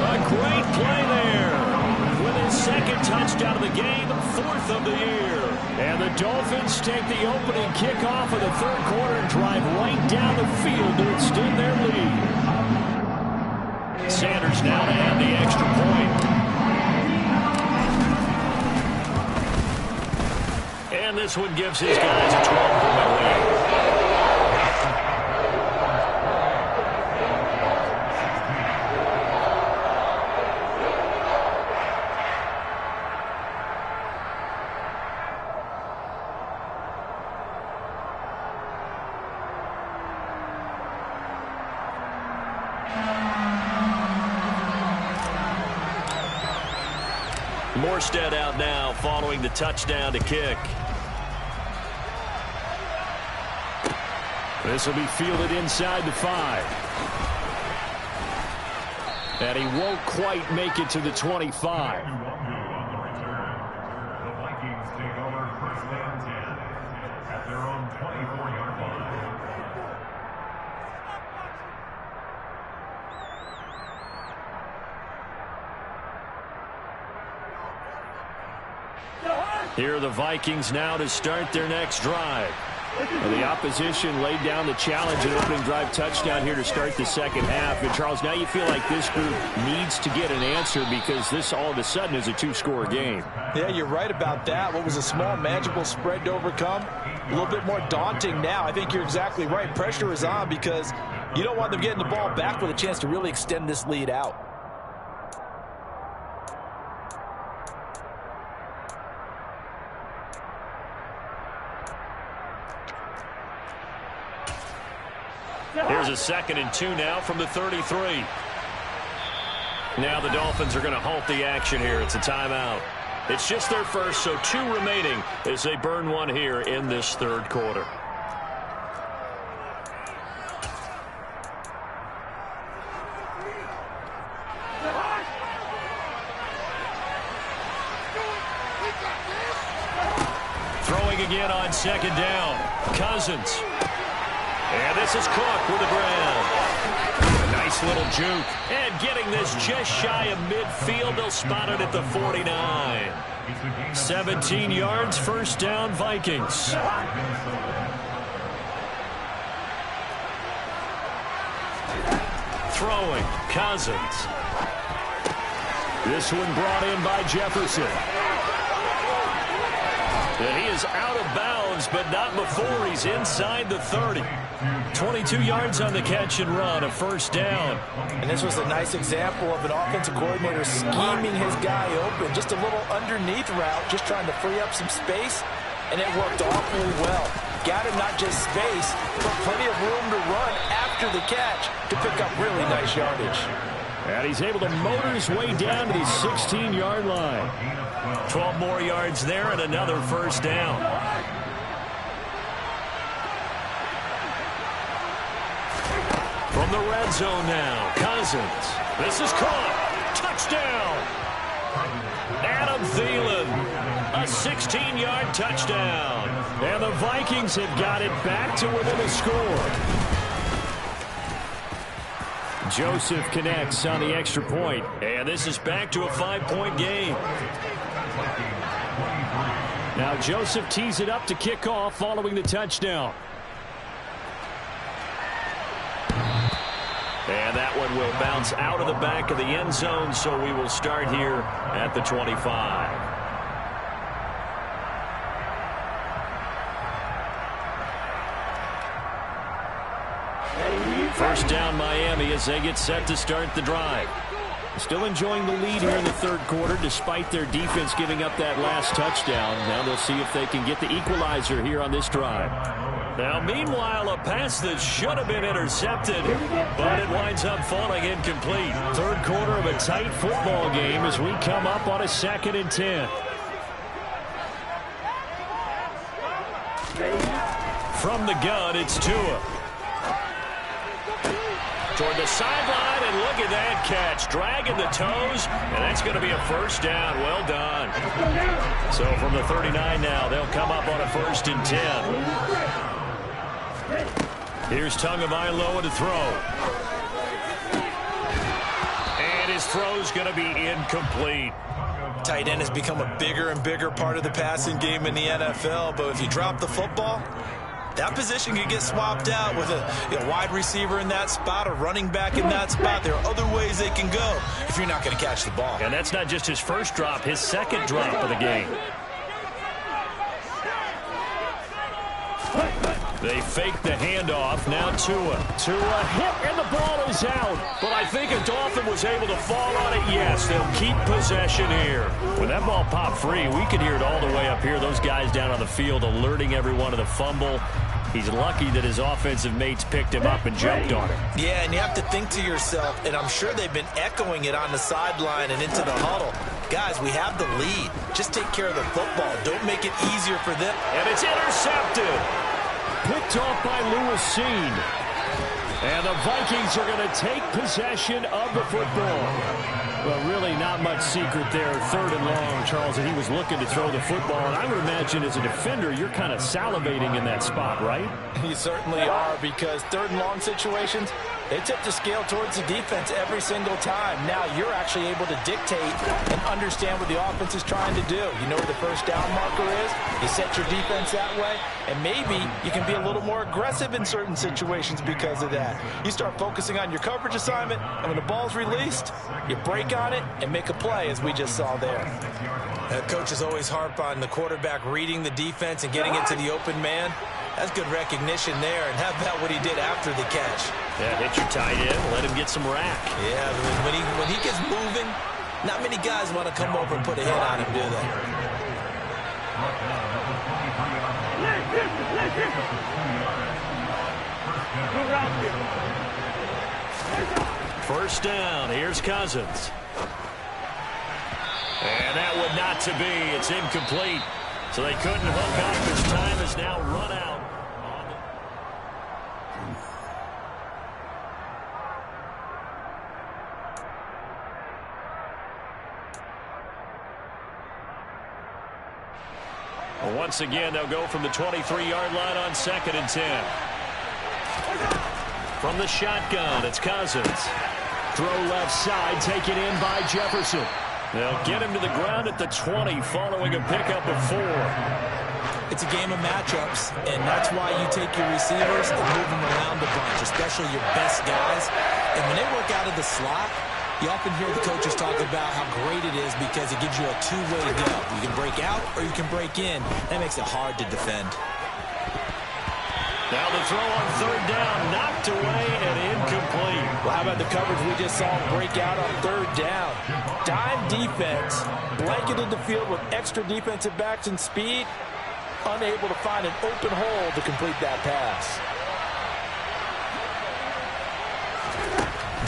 A great play there. With his 2nd touchdown of the game, 4th of the year. And the Dolphins take the opening kickoff of the 3rd quarter and drive right down the field to extend their lead. Sanders now to add the extra point. this one gives his guys a 12-point lead. Morstead out now following the touchdown to kick. This will be fielded inside the 5. And he won't quite make it to the 25. On the return, the Vikings take over first and 10 at their own 24-yard line. Here are the Vikings now to start their next drive. And the opposition laid down the challenge and opening drive touchdown here to start the second half. And, Charles, now you feel like this group needs to get an answer because this all of a sudden is a 2-score game. Yeah, you're right about that. What was a small, manageable spread to overcome, a little bit more daunting now. I think you're exactly right. Pressure is on because you don't want them getting the ball back with a chance to really extend this lead out. Here's a 2nd and 2 now from the 33. Now the Dolphins are going to halt the action here. It's a timeout. It's just their first, so 2 remaining as they burn one here in this third quarter. Throwing again on 2nd down. Cousins. And this is Cook with the grab. A nice little juke. And getting this just shy of midfield. They'll spot it at the 49. 17 yards, first down, Vikings. Throwing, Cousins. This one brought in by Jefferson. And he is out of bounds, but not before he's inside the 30. 22 yards on the catch and run, a first down. And this was a nice example of an offensive coordinator scheming his guy open. Just a little underneath route, just trying to free up some space, and it worked awfully well. Got him not just space, but plenty of room to run after the catch to pick up really nice yardage. And he's able to motor his way down to the 16-yard line. 12 more yards there and another first down. From the red zone now, Cousins. This is caught. Touchdown. Adam Thielen. A 16-yard touchdown. And the Vikings have got it back to within a score. Joseph connects on the extra point. And this is back to a 5-point game. Now Joseph tees it up to kick off following the touchdown. And that one will bounce out of the back of the end zone, so we will start here at the 25. First down Miami as they get set to start the drive. Still enjoying the lead here in the third quarter despite their defense giving up that last touchdown. Now they'll see if they can get the equalizer here on this drive. Now meanwhile, a pass that should have been intercepted, but it winds up falling incomplete. Third quarter of a tight football game as we come up on a 2nd and 10. From the gun, it's Tua. Toward the sideline, and look at that catch. Dragging the toes, and that's going to be a first down. Well done. So from the 39 now, they'll come up on a 1st and 10. Here's Tagovailoa to throw. And his throw's going to be incomplete. Tight end has become a bigger and bigger part of the passing game in the NFL, but if you drop the football, that position could get swapped out with a wide receiver in that spot, a running back in that spot. There are other ways they can go if you're not going to catch the ball. And that's not just his first drop, his second drop of the game. They fake the handoff. Now Tua. Tua hit, and the ball is out. But I think a Dolphin was able to fall on it. Yes, they'll keep possession here. When that ball popped free, we could hear it all the way up here. Those guys down on the field alerting everyone to the fumble. He's lucky that his offensive mates picked him up and jumped on him. Yeah, and you have to think to yourself, and I'm sure they've been echoing it on the sideline and into the huddle. Guys, we have the lead. Just take care of the football. Don't make it easier for them. And it's intercepted. Picked off by Lewis Cine. And the Vikings are going to take possession of the football. Well, really not much secret there. 3rd and long, Charles, and he was looking to throw the football. And I would imagine as a defender, you're kind of salivating in that spot, right? You certainly are, because 3rd and long situations, they tip the scale towards the defense every single time. Now you're actually able to dictate and understand what the offense is trying to do. You know where the first down marker is. You set your defense that way, and maybe you can be a little more aggressive in certain situations because of that. You start focusing on your coverage assignment, and when the ball's released, you break on it and make a play, as we just saw there. Coaches always harp on the quarterback reading the defense and getting it to the open man. That's good recognition there, and how about what he did after the catch? Yeah, hit your tight end, let him get some rack. Yeah, when he gets moving, not many guys want to come over and put a hit on him, do they? First down, here's Cousins. And that would not to be. It's incomplete. So they couldn't hook up. His time is now run out. Well, once again, they'll go from the 23-yard line on 2nd and 10. From the shotgun, it's Cousins. Throw left side, taken in by Jefferson. They'll get him to the ground at the 20, following a pickup of 4. It's a game of matchups, and that's why you take your receivers and move them around a bunch, especially your best guys. And when they work out of the slot, you often hear the coaches talk about how great it is because it gives you a two-way go. You can break out or you can break in. That makes it hard to defend. Now the throw on 3rd down, knocked away and incomplete. Well, how about the coverage we just saw break out on 3rd down? Dime defense, blanketed the field with extra defensive backs and speed, unable to find an open hole to complete that pass.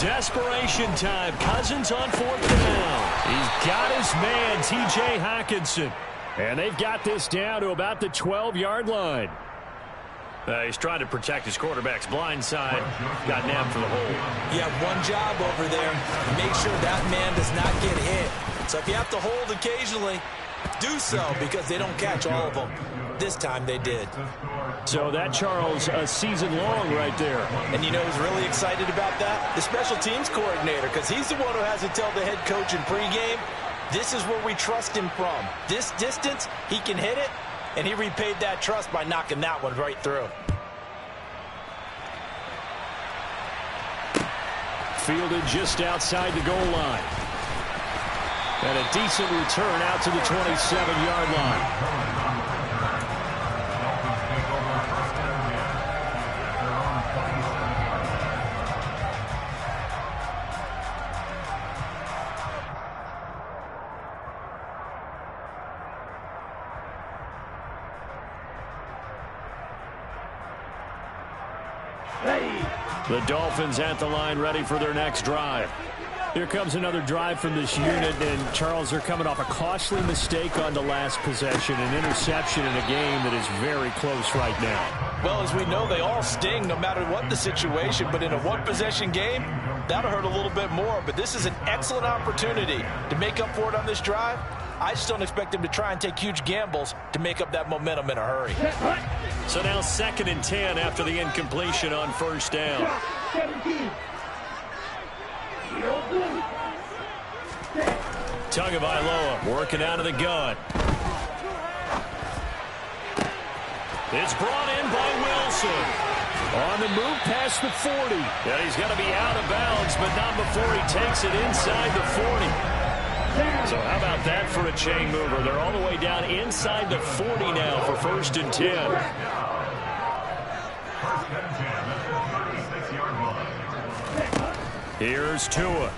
Desperation time. Cousins on 4th down. He's got his man, T.J. Hockenson. And they've got this down to about the 12-yard line. He's trying to protect his quarterback's blind side. Got nabbed for the hole. You have one job over there. Make sure that man does not get hit. So if you have to hold occasionally, do so, because they don't catch all of them. This time they did. So that, Charles, a season long right there. And you know who's really excited about that? The special teams coordinator, because he's the one who has to tell the head coach in pregame, this is where we trust him from. This distance, he can hit it, and he repaid that trust by knocking that one right through. Fielded just outside the goal line. And a decent return out to the 27-yard line. The Dolphins at the line, ready for their next drive. Here comes another drive from this unit, and Charles, they're coming off a costly mistake on the last possession, an interception in a game that is very close right now. Well, as we know, they all sting no matter what the situation, but in a one-possession game, that'll hurt a little bit more. But this is an excellent opportunity to make up for it on this drive. I just don't expect them to try and take huge gambles to make up that momentum in a hurry. So now 2nd and 10 after the incompletion on 1st down. Tagovailoa working out of the gun. It's brought in by Wilson. On the move past the 40. Yeah, he's got to be out of bounds, but not before he takes it inside the 40. So how about that for a chain mover? They're all the way down inside the 40 now for 1st and 10. Here's Tua.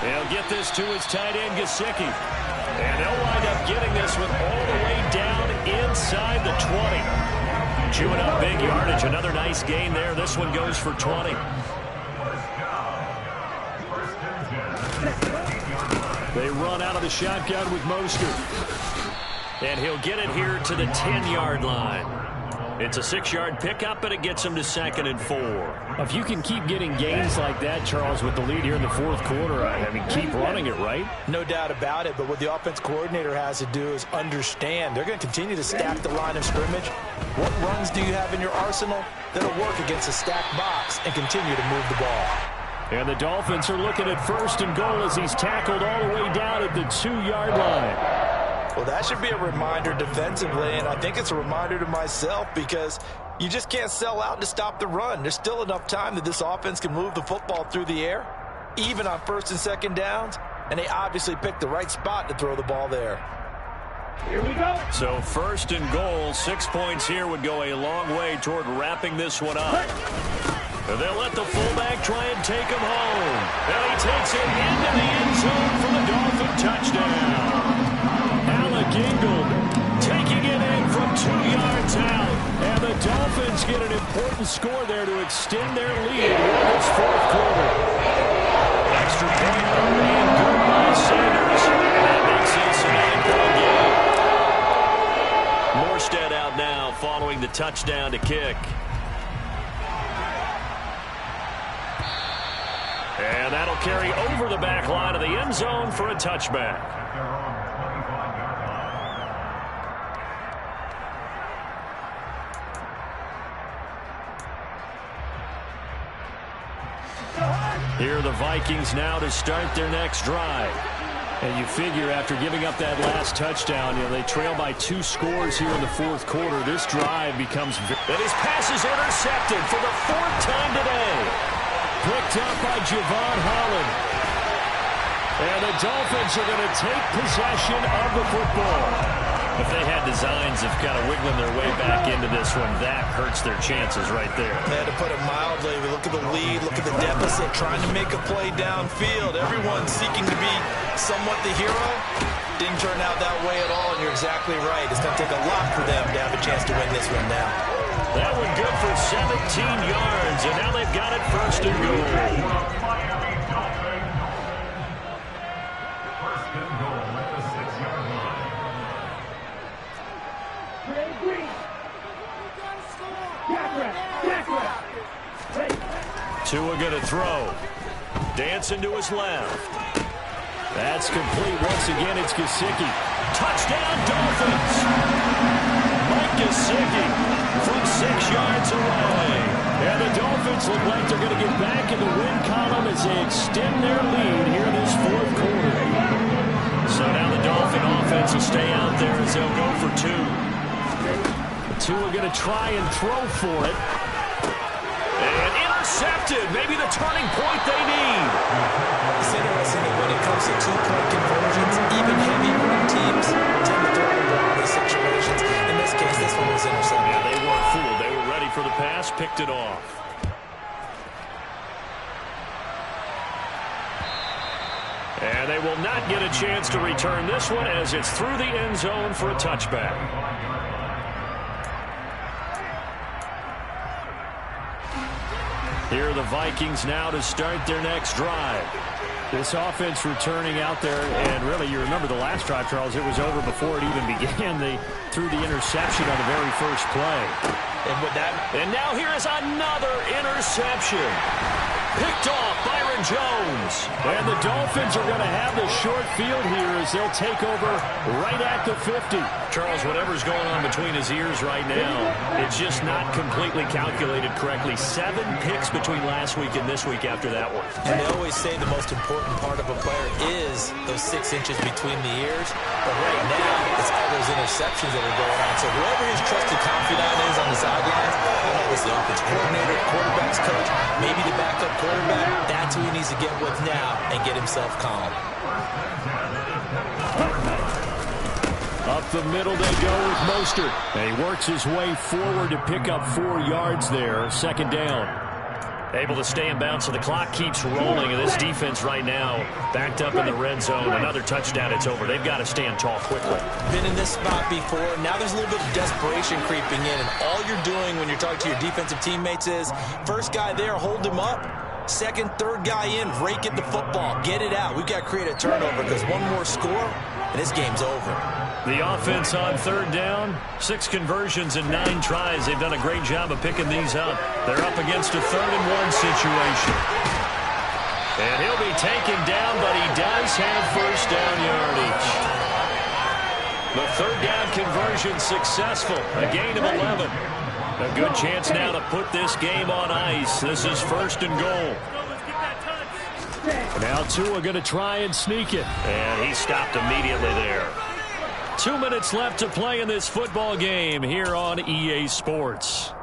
They'll get this to his tight end, Gesicki. And they'll wind up getting this one all the way down inside the 20. Chewing up big yardage. Another nice gain there. This one goes for 20. They run out of the shotgun with Mostert. And he'll get it here to the 10-yard line. It's a 6-yard pickup, and it gets him to 2nd and 4. If you can keep getting gains like that, Charles, with the lead here in the fourth quarter, I mean, keep running it, right? No doubt about it, but what the offense coordinator has to do is understand they're going to continue to stack the line of scrimmage. What runs do you have in your arsenal that'll work against a stacked box and continue to move the ball? And the Dolphins are looking at 1st and goal as he's tackled all the way down at the 2-yard line. Well, that should be a reminder defensively, and I think it's a reminder to myself because you just can't sell out to stop the run. There's still enough time that this offense can move the football through the air, even on 1st and 2nd downs, and they obviously picked the right spot to throw the ball there. Here we go. So 1st and goal, 6 points here would go a long way toward wrapping this one up. They'll let the fullback try and take him home. And he takes it into the end zone for the Dolphin touchdown. Gingold taking it in from 2 yards out. And the Dolphins get an important score there to extend their lead in this fourth quarter. Extra point early and good by Sanders. That makes this a 9-point game. Morstead out now following the touchdown to kick. And that'll carry over the back line of the end zone for a touchback. Here are the Vikings now to start their next drive. And you figure after giving up that last touchdown, they trail by 2 scores here in the fourth quarter. This drive becomes... And his pass is intercepted for the 4th time today. Picked up by Javon Holland. And the Dolphins are going to take possession of the football. If they had designs of kind of wiggling their way back into this one, that hurts their chances right there. They had to put it mildly. We look at the lead, look at the deficit, trying to make a play downfield. Everyone seeking to be somewhat the hero. Didn't turn out that way at all, and you're exactly right. It's going to take a lot for them to have a chance to win this one now. That one good for 17 yards, and now they've got it 1st and goal. Tua going to throw. Dancing to his left. That's complete. Once again, it's Gesicki. Touchdown, Dolphins! Mike Gesicki from 6 yards away. And the Dolphins look like they're going to get back in the win column as they extend their lead here in this fourth quarter. So now the Dolphin offense will stay out there as they'll go for 2. Tua going to try and throw for it. And intercepted. Maybe the turning point they need. It's interesting that when it comes to 2-point conversions, even heavy teams tend to throw the ball in these situations. In this case, this one was intercepted. Yeah, they weren't fooled. They were ready for the pass, picked it off. And they will not get a chance to return this one as it's through the end zone for a touchback. Here are the Vikings now to start their next drive. This offense returning out there, and really, you remember the last drive, Charles, it was over before it even began. They threw the interception on the very first play. And now here is another interception. Picked off Byron Jones. And the Dolphins are going to have the short field here as they'll take over right at the 50. Charles, whatever's going on between his ears right now, it's just not completely calculated correctly. 7 picks between last week and this week after that one. And they always say the most important part of a player is those 6 inches between the ears. But right now, it's all those interceptions that are going on. So whoever his trusted confidant is on the sidelines, I don't know if it's the offense coordinator, quarterback's coach, maybe the backup quarterback, that's who he needs to get with now and get himself calm. Up the middle they go with Mostert. And he works his way forward to pick up 4 yards there. Second down. Able to stay in bounds, so the clock keeps rolling. And this defense right now backed up in the red zone. Another touchdown, it's over. They've got to stand tall quickly. Been in this spot before. Now there's a little bit of desperation creeping in. And all you're doing when you're talking to your defensive teammates is, first guy there, hold him up. Second, third guy in, rake at the football. Get it out. We've got to create a turnover because one more score, and this game's over. The offense on third down, 6 conversions and 9 tries. They've done a great job of picking these up. They're up against a 3rd-and-1 situation. And he'll be taken down, but he does have first down yardage. The 3rd down conversion successful, a gain of 11. A good chance now to put this game on ice. This is 1st and goal. Now Tua going to try and sneak it. And he stopped immediately there. 2 minutes left to play in this football game here on EA Sports.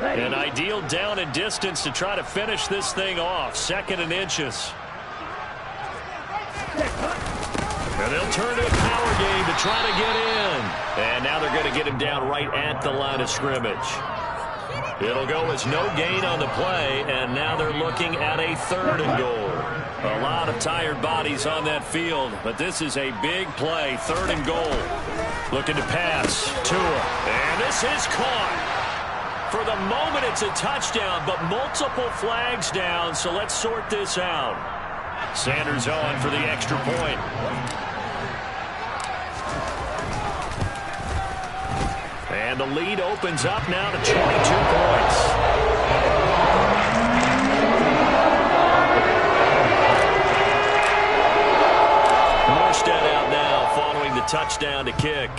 An ideal down and distance to try to finish this thing off. 2nd and inches. And they'll turn to a power game to try to get in. And now they're going to get him down right at the line of scrimmage. It'll go as no gain on the play, and now they're looking at a 3rd and goal. A lot of tired bodies on that field, but this is a big play, 3rd and goal. Looking to pass, Tua, and this is caught. For the moment, it's a touchdown, but multiple flags down, so let's sort this out. Sanders on for the extra point. And the lead opens up now to 22 points. Morstead out now following the touchdown to kick.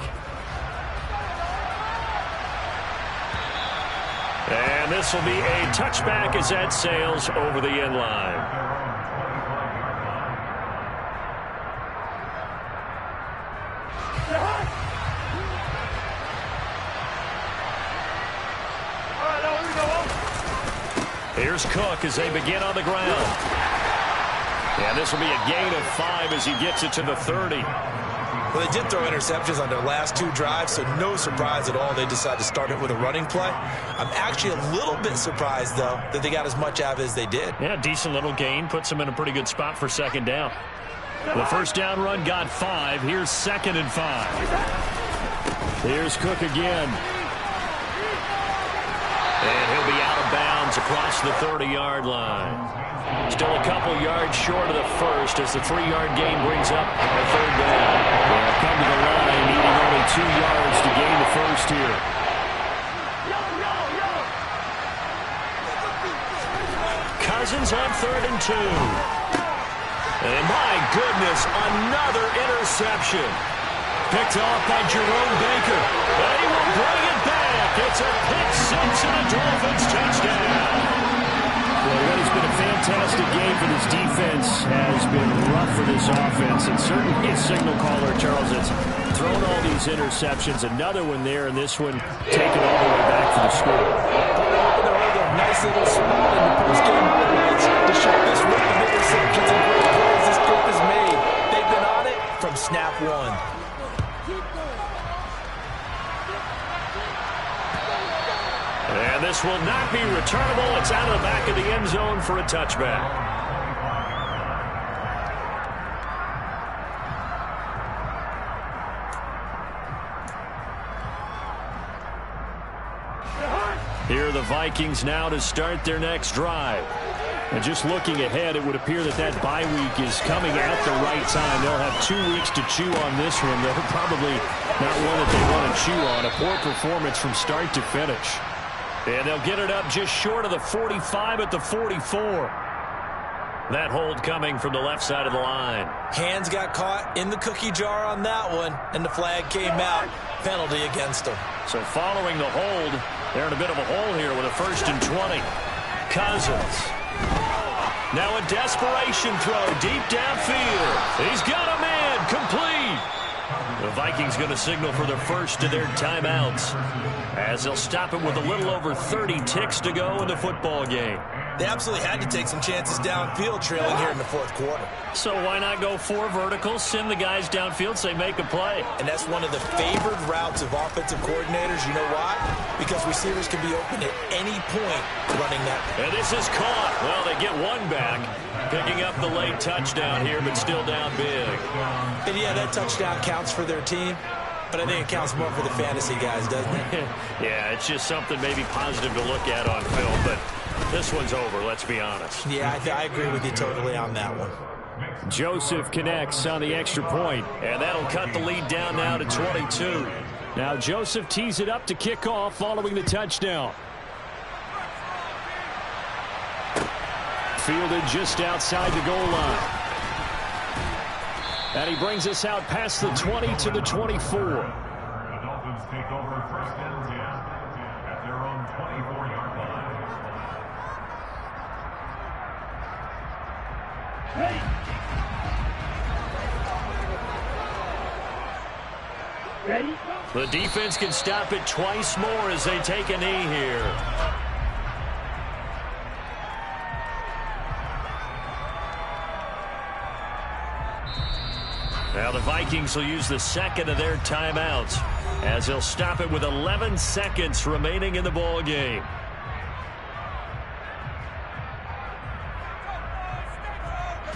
And this will be a touchback as that sails over the end line. Here's Cook as they begin on the ground. And this will be a gain of 5 as he gets it to the 30. Well, they did throw interceptions on their last 2 drives, so no surprise at all they decided to start it with a running play. I'm actually a little bit surprised, though, that they got as much out of it as they did. Yeah, decent little gain. Puts them in a pretty good spot for 2nd down. The first down run got 5. Here's 2nd and 5. Here's Cook again. And he'll be out of bounds across the 30-yard line. Still a couple yards short of the first as the 3-yard gain brings up a 3rd down. They'll come to the line needing only 2 yards to gain the first here. Cousins on 3rd and 2. And my goodness, another interception. Picked off by Jerome Baker. And he will bring it back. It's a pick-6 and a Dolphins touchdown. Well, what has been a fantastic game for this defense has been rough for this offense. And certainly a signal caller, Charles, has thrown all these interceptions. Another one there, and this one taken all the way back for the score. They're a nice little spot in the post-game highlights to show this run of interceptions and great plays this group has made. They've been on it from snap 1. And this will not be returnable. It's out of the back of the end zone for a touchback. Here are the Vikings now to start their next drive. And just looking ahead, it would appear that that bye week is coming at the right time. They'll have 2 weeks to chew on this one. They're probably not one that they want to chew on. A poor performance from start to finish. And they'll get it up just short of the 45 at the 44. That hold coming from the left side of the line. Hands got caught in the cookie jar on that one, and the flag came out. Penalty against them. So following the hold, they're in a bit of a hole here with a 1st and 20. Cousins. Now a desperation throw deep downfield. He's got a man complete. The Vikings going to signal for the first of their timeouts as they'll stop it with a little over 30 ticks to go in the football game. They absolutely had to take some chances downfield trailing here in the fourth quarter. So why not go 4 verticals, send the guys downfield, say make a play? And that's one of the favored routes of offensive coordinators. You know why? Because receivers can be open at any point running that. And this is caught. Well, they get one back, picking up the late touchdown here, but still down big. And yeah, that touchdown counts for their team, but I think it counts more for the fantasy guys, doesn't it? Yeah, it's just something maybe positive to look at on film, but this one's over, let's be honest. Yeah, I agree with you totally on that one. Joseph connects on the extra point, and that'll cut the lead down now to 22. Now Joseph tees it up to kick off following the touchdown. Fielded just outside the goal line. And he brings us out past the 20 to the 24. The Dolphins take over first and 10 at their own 24-yard line. Ready? The defense can stop it twice more as they take a knee here. Now the Vikings will use the second of their timeouts as they'll stop it with 11 seconds remaining in the ball game.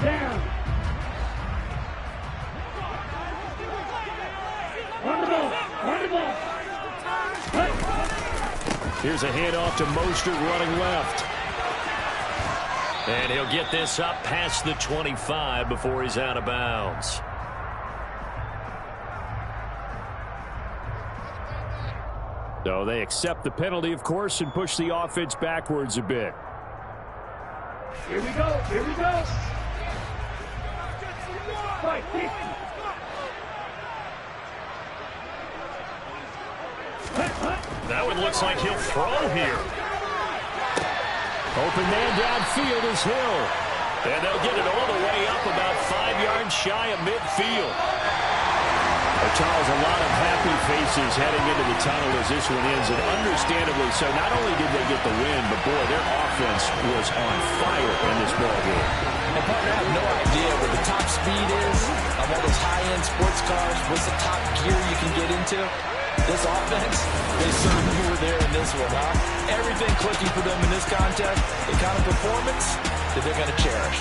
Down. On the ball. Here's a handoff to Mostert running left. And he'll get this up past the 25 before he's out of bounds. So they accept the penalty, of course, and push the offense backwards a bit. Here we go. Fight. That one looks like he'll throw here. Open man downfield is Hill. And they'll get it all the way up about 5 yards shy of midfield. Charles, a lot of happy faces heading into the tunnel as this one ends, and understandably so. Not only did they get the win, but boy, their offense was on fire in this ball game. And partner, I have no idea where the top speed is on all those high-end sports cars. What's the top gear you can get into? This offense, they certainly were there in this one, huh? Everything clicking for them in this contest, the kind of performance that they're going to cherish.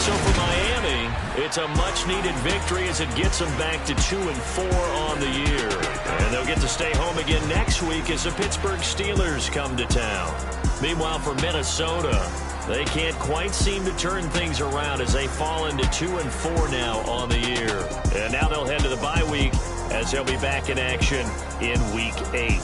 So for Miami, it's a much-needed victory as it gets them back to 2-4 on the year. And they'll get to stay home again next week as the Pittsburgh Steelers come to town. Meanwhile, for Minnesota, they can't quite seem to turn things around as they fall into 2-4 now on the year. And now they'll head to the bye week as they'll be back in action in Week 8.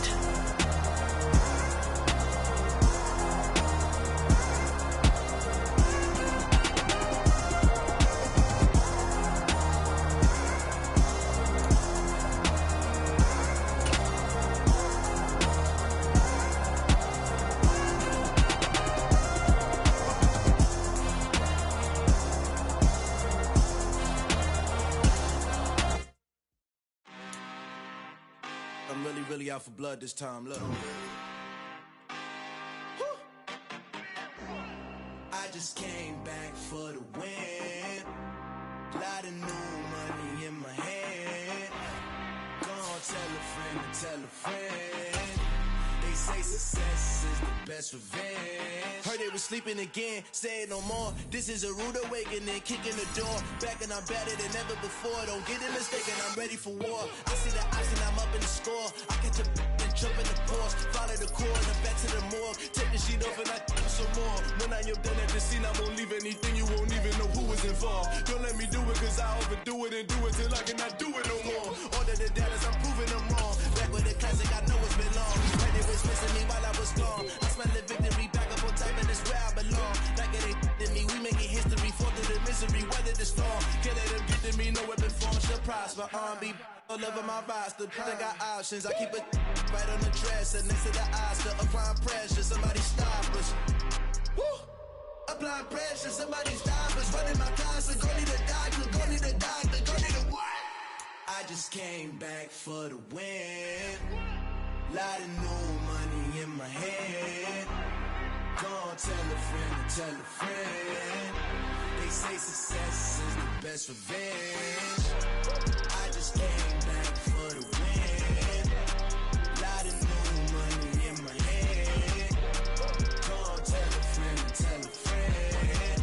Really out for blood this time, look. I just came back for the win. Lot of new money in my hand. Go on, tell a friend to tell a friend. They say success is the best revenge. Heard they was sleeping again, say it no more. This is a rude awakening, kicking the door. Back and I'm better than ever before. Don't get it mistaken, I'm ready for war. I see the option, I'm up in the score. I catch a and jump in the course. Follow the core and I'm back to the morgue. Take the sheet off and I some more. When I am done at the scene, I won't leave anything. You won't even know who was involved. Don't let me do it cause I overdo it and do it till I cannot do it no more. Order the dallas, I'm proving them wrong. Back with the classic, I know it's been long. And they was missing me while I was gone. I smell the victory back up on top and it's where I belong. Like it ain't to me, we making history. Fall through the misery, weather the storm. Can't let them get to me, no weapon form shall prosper. R&B all over my roster, I got options. I keep it right on the dresser, next to the Oscar. Applying pressure, somebody stop us. Woo! Applying pressure, somebody stop us. Running my closet, go need a doctor, go need a doctor, go need a what? I just came back for the win. Lot of new money in my hand. tell a friend. They say success is the best revenge. I just came back for the win. Lot of new money in my hand. Go on, tell a friend and tell a friend.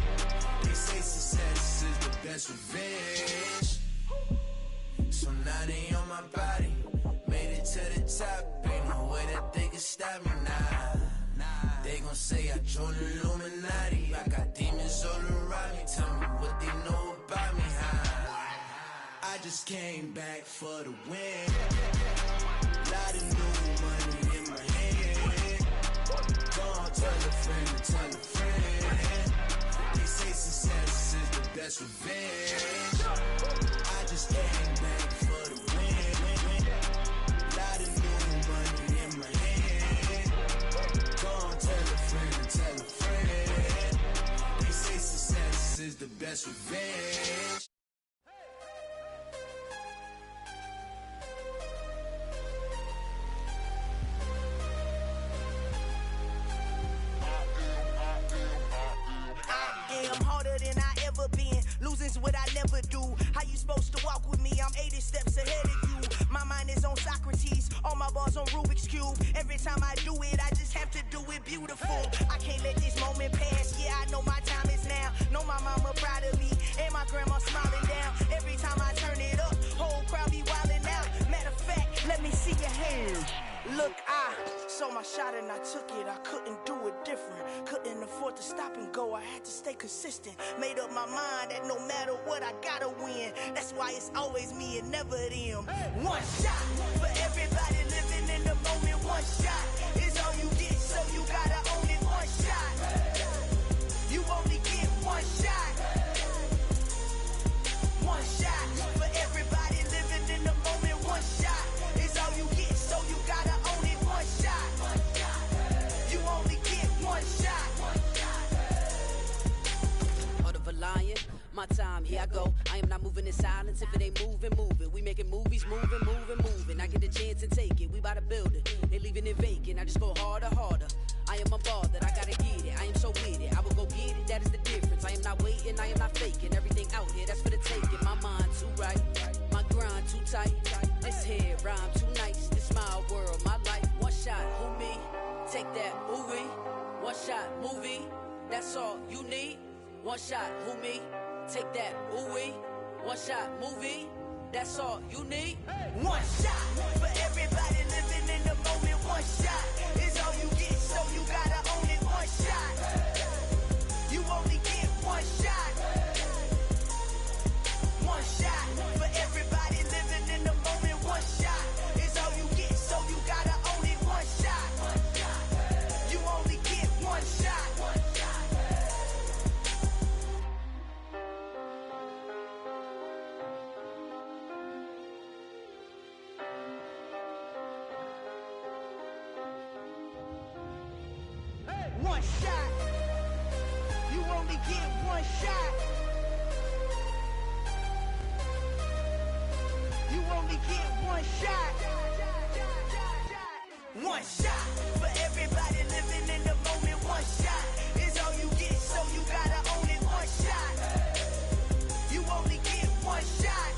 They say success is the best revenge. So now they on my body. Made it to the top. Ain't no way that they can stop me now. They gon' say I joined the Illuminati. I got demons all around me. Tell me what they know about me, huh? I just came back for the win. Lot of new money in my hand. Go on, tell a friend and tell a friend. They say success is the best revenge. I just came back for the win. Lot of new money in my hand. Go on, tell a friend and tell a friend. They say success is the best revenge. I'm harder than I ever been. Losing's what I never do. How you supposed to walk with me? I'm 80 steps ahead of you. My mind is on Socrates. All my bars on Rubik's Cube. Every time I do it, I just have to do it beautiful. I can't let this moment pass. Yeah, I know my time is now. Know my mama proud of me. And my grandma smiling down. Every time I turn it up, whole crowd be wildin' out. Matter of fact, let me see your hands. Look, I saw my shot and I took it. I couldn't do it different. Couldn't afford to stop and go. I had to stay consistent. Made up my mind that no matter what, I gotta win. That's why it's always me and never them. One shot for everybody living in the moment. One shot is all you get, so you gotta own it. One shot. You only get one shot. One shot for everybody living in the moment. One shot is all you get, so you gotta own it. One shot. You only get one shot. Heart of a lion, my time, here I go. I am not moving in silence. If it ain't moving, move it. We making movies, moving. I get a chance and take it. We bout to build it. They leaving it vacant. I just go harder. I am a ball that I gotta get it. I am so with it. I will go get it. That is the difference. I am not waiting. I am not faking. Everything out here, that's for the taking. My mind too right. My grind too tight. This head rhyme too nice. This my world, my life. One shot, who me? Take that, ooh-wee. One shot, movie. That's all you need. One shot, who me? Take that, ooh-wee. One shot, movie. That's all you need. One shot for everybody living in the moment. One shot is all you get, so you gotta own it. One shot. You only get one shot. One shot for everybody living in the moment. One shot is all you get, so you gotta own it. One shot. You only get one shot. One shot. You only get one shot. You only get one shot. One shot for everybody living in the moment. One shot is all you get, so you gotta own it. One shot. You only get one shot.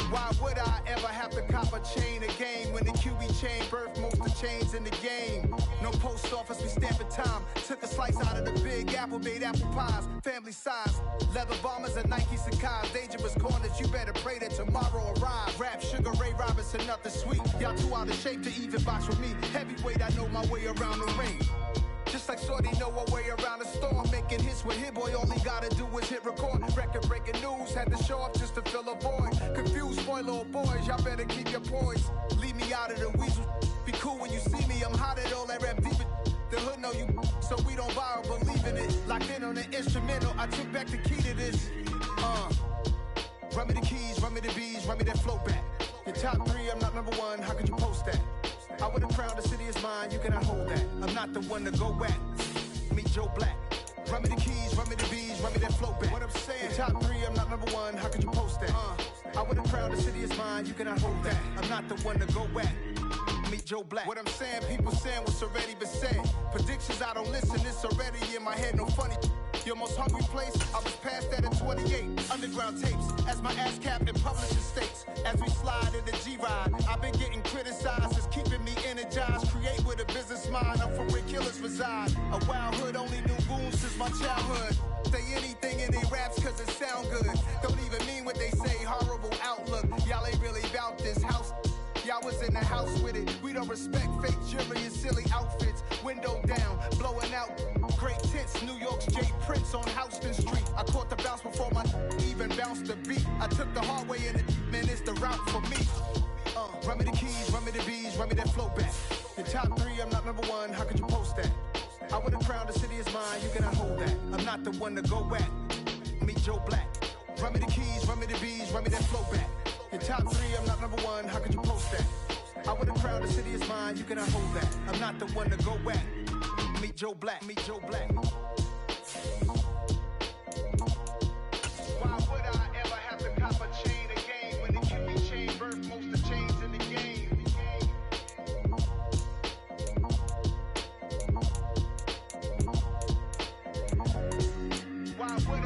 Why would I ever have to cop a chain a game when the QB chain birthed most of chains in the game? No post office, we stamping time. Took a slice out of the big apple, made apple pies, family size. Leather bombers and Nike Sacai's. Dangerous corners, you better pray that tomorrow arrives. Rap, Sugar Ray Robinson, nothing sweet. Y'all too out of shape to even box with me. Heavyweight, I know my way around the ring. Just like Shorty know her way around the storm. Making hits with Hit Boy, all he gotta do is hit record. Record breaking news, had to show up just to fill a void. Confused, spoiled little boys, y'all better keep your poise. Leave me out of the weasel. Be cool when you see me, I'm hot at all that rap deep. The hood know you, so we don't borrow, believe in it. Locked in on the instrumental, I took back the key to this. Run me the keys, run me the bees, run me that flow back. Your top 3, I'm not number 1, how could you post that? I would've crowned the city is mine, you cannot hold that. I'm not the one to go back. Meet Joe Black. Run me the keys, run me the bees, run me that flow back. What I'm saying, your top 3, I'm not number 1, how could you post that? I would've crowned the city is mine, you cannot hold that. I'm not the one to go back. Meet Joe Black. What I'm saying, people saying what's already been said. Predictions, I don't listen, it's already in my head, no funny. Your most hungry place, I was past that at 28. Underground tapes, as my ass cap in publishing states. As we slide in the G-Ride, I've been getting criticized, it's keeping me energized. Create with a business mind, I'm from where killers reside. A wild hood, only knew goons since my childhood. Say anything in they raps cause it sound good. Don't even mean what they say, horrible outlook. Y'all ain't really about this house. Y'all was in the house with it. We don't respect fake jewelry and silly outfits. Window down, blowing out great tits. New York's J. Prince on Houston Street. I caught the bounce before my even bounced the beat. I took the hard way in it, man, it's the route for me. Run me the keys, run me the bees, run me that flow back. Your top 3, I'm not number 1, how could you post that? I would've crowned the city is mine, you cannot hold that. I'm not the one to go back. Meet Joe Black. Run me the keys, run me the bees, run me that flow back. Your top 3, I'm not number 1, how could you post that? I would've crowned the city is mine, you cannot hold that. I'm not the one to go back. Meet Joe Black, meet Joe Black. Why would I ever have to cop a chain again when the QB chain birthed most of chains in the game? Why would I?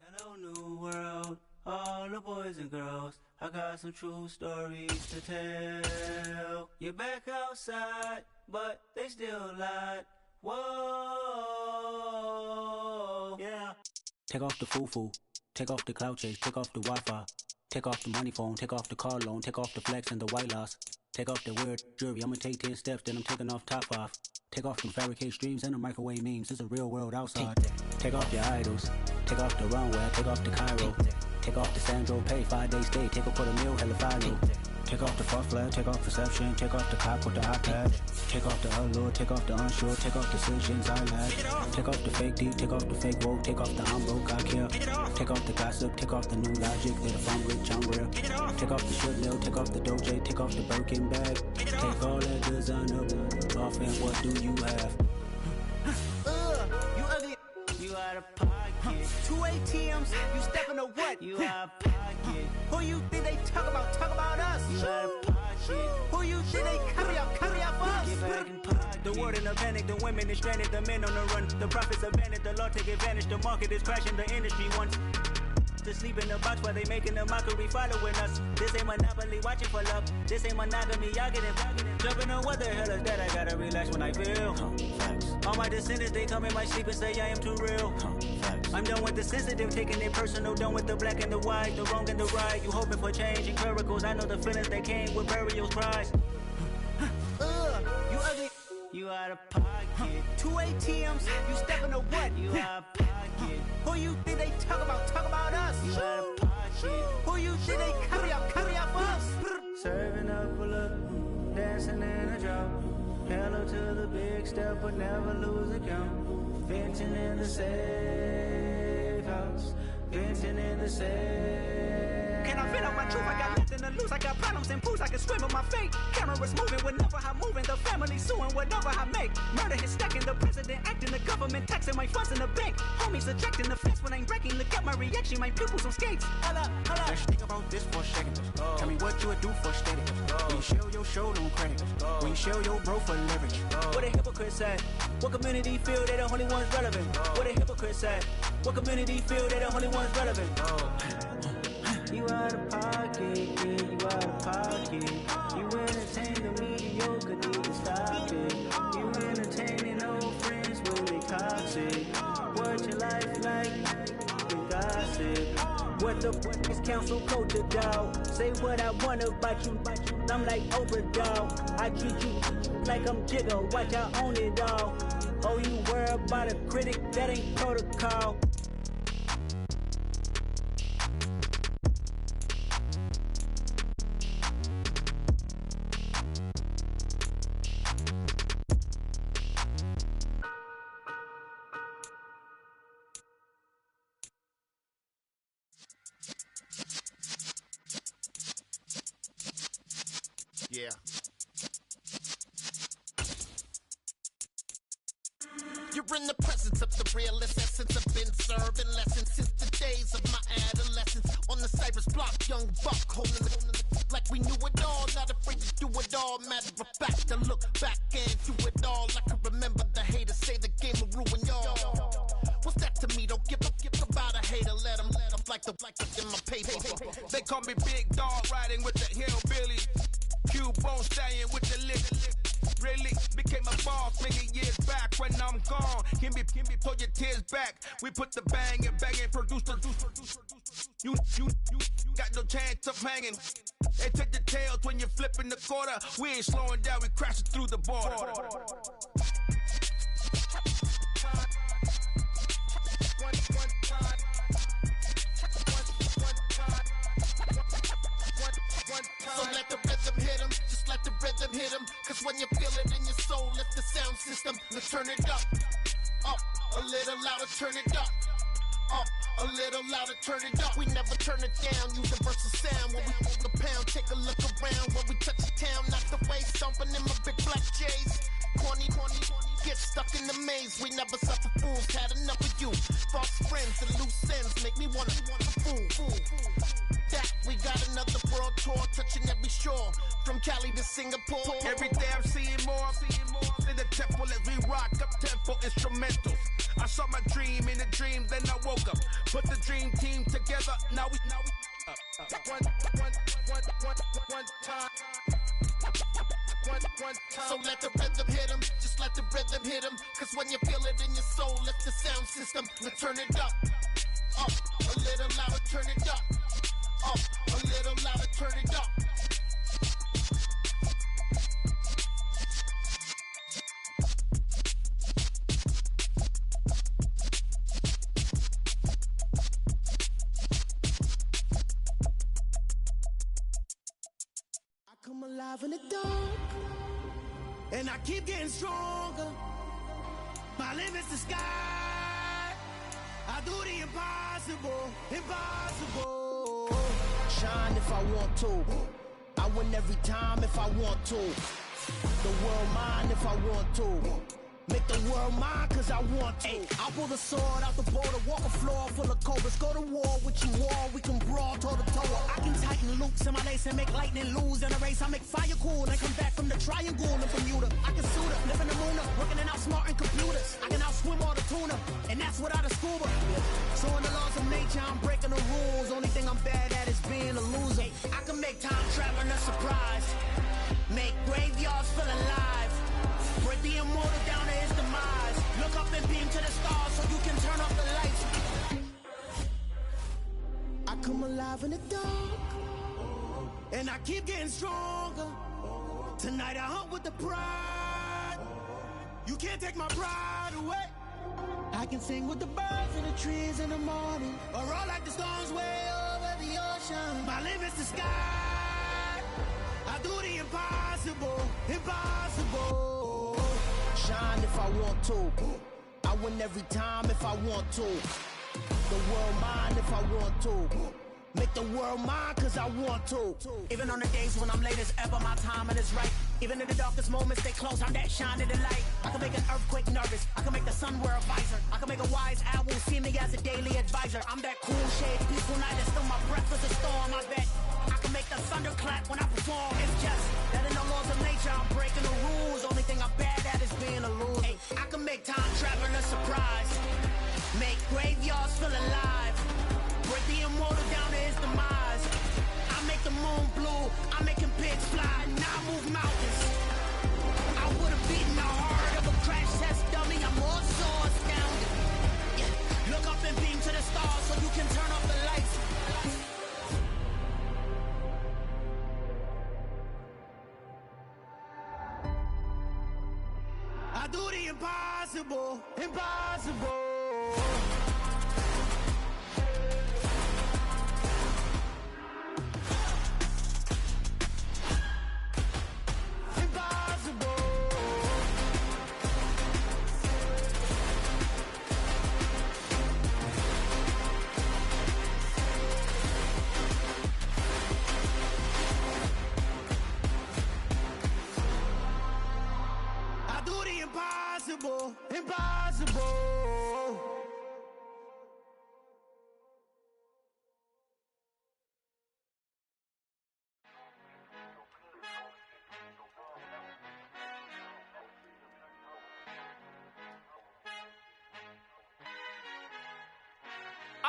Hello, new world, all the boys and girls. I got some true stories to tell. You're back outside, but they still lied. Whoa, yeah. Take off the foo-foo, take off the cloud chase, take off the Wi-Fi, take off the money phone, take off the car loan, take off the flex and the white loss, take off the weird jewelry, I'ma take 10 steps, then I'm taking off top off. Take off them fabricate streams and the microwave memes, it's a real world outside. Take off your idols, take off the runway, take off the Cairo, take off the Sandro Pay, 5-day stay, take off for the meal, hella follow. Take off the fuck flag, take off perception, take off the cop with the iPad, take off the allure, take off the unsure, take off decisions I lack, take off the fake deep, take off the fake woke, take off the I'm broke, I care, take off the gossip, take off the new logic, that if I'm rich, I'm real, take off the shit lil, take off the Doja, take off the Birkin bag, take all that designer off and what do you have? You ugly, you out of pocket. 2 ATMs, you stepping to what? You out of pocket. Who you think they talk about? Talk about us. You out of pocket. Who you think they carry out for us? Get back in pocket. The world in a panic, the women is stranded, the men on the run. The profits abandoned, the law take advantage. The market is crashing, the industry wants to sleep in the box while they making a mockery following us. This ain't Monopoly, watching for love. This ain't monogamy, y'all getting jumping on what the hell is that? I gotta relax when I feel. All my descendants, they come in my sleep and say I am too real. I'm done with the sensitive, taking it personal. Done with the black and the white, the wrong and the right. You hoping for change and miracles. I know the feelings that came with burial cries. You ugly. You out of pocket. 2 ATMs, you stepping to what? You out of pocket. Who you think they talk about? Talk about us. You out of pocket. Who you think they carry out for us? Serving up a look, dancing in a drop. Hello to the big step, but never lose a count. Venting in the safe house. Venting in the safe. Can I feel out my truth? I got nothing to lose. I got problems and pools. I can swim with my fate. Cameras moving whenever I'm moving. The family suing whatever I make. Murder is stacking. The president acting. The government taxing my funds in the bank. Homies ejecting the fence when I'm breaking. Look at my reaction. My pupils on skates. Hold up. Let's think about this for a second. Tell me what you would do for status. When you show your show, no credit. When you show your bro for leverage. What a hypocrite said. What community feel they the only ones relevant? What a hypocrite said. What community feel they the only ones relevant? You out of pocket, yeah, you out of pocket. You entertain the mediocre, need to stop it. You entertaining old friends when they toxic. What your life like? You gossip. What the fuck is council culture, dog? Say what I want about you. I'm like Oprah, dog. I treat you like I'm Jigga. Watch I own it all. Oh, you worry about a critic? That ain't protocol. Yeah. You're in the presence of the realest essence. I've been serving lessons since the days of my adolescence. On the Cypress block, young buck holding the like we knew it all. Not afraid to do it all. Matter of fact, to look back and do it all. I can remember the haters say the game will ruin y'all. What's that to me? Don't give about a hater. Let them like the in my paper. They call me Big Dog, riding with the hillbilly. Cubone stallion with the lip. Really became a boss many years back. When I'm gone, can be pull your tears back. We put the bang and produce. You got no chance of hanging. They take the tails when you're flipping the quarter. We ain't slowing down, we crashing through the border. So let the rhythm hit him, just let the rhythm hit him. Cause when you feel it in your soul, lift the sound system. Let's turn it up, a little louder, turn it up, a little louder, turn it up. We never turn it down, universal sound. When we move the pound, take a look around. When we touch the town, knock the way, stomping in my big black J's. Corny, get stuck in the maze. We never suffer fools, had enough of you. False friends and loose ends make me wanna fool. That we got another world tour, touching every shore, from Cali to Singapore. Every day I'm seeing more in the temple as we rock up tempo instrumentals. I saw my dream in a dream, then I woke up. Put the dream team together, now we one time. So let the rhythm hit him, just let the rhythm hit him. Cause when you feel it in your soul, lift the sound system. Let's turn it up, a little louder, turn it up, a little louder, turn it up. I come alive in the dark, and I keep getting stronger. My limit's the sky. I do the impossible. Shine if I want to. I win every time if I want to. The world mine if I want to. Make the world mine cause I want to. I'll pull the sword out the border, walk a floor full of cobras. Go to war with you, war, we can brawl toe to toe. I can tighten loops in my lace and make lightning lose in a race. I make fire cool and come back from the triangle in Bermuda. I can suit up, live in the moon up, working and outsmarting computers. I can outswim all the tuna, and that's without a scuba. So in the laws of nature, I'm breaking the rules. Only thing I'm bad at is being a loser. I can make time traveling a surprise. Make graveyards feel alive. Break the immortal down to his demise. Look up and beam to the stars so you can turn off the lights. I come alive in the dark, and I keep getting stronger. Tonight I hunt with the pride. You can't take my pride away. I can sing with the birds and the trees in the morning, or roll like the storms way over the ocean. My limit's the sky. I do the impossible. Shine if I want to. I win every time if I want to. The world mine if I want to. Make the world mine cause I want to. Even on the days when I'm late as ever, my timing is right. Even in the darkest moments, stay close, I'm that shining the light. I can make an earthquake nervous, I can make the sun wear a visor. I can make a wise owl see me as a daily advisor. I'm that cool shade, peaceful night, and still my breath is a storm, I bet. I can make the thunder clap when I perform. It's just that in the laws of nature, I'm breaking the rules. Only thing I'm bad at is being a loser. Hey, I can make time traveling a surprise. Make graveyards feel alive. Break the immortal down to his demise. I make the moon blue. I'm making pigs fly. Now I move mountains. I would have beaten the heart of a crash test dummy. I'm more so astounded. Yeah. Look up and beam to the stars so you can turn off the lights. I do the impossible.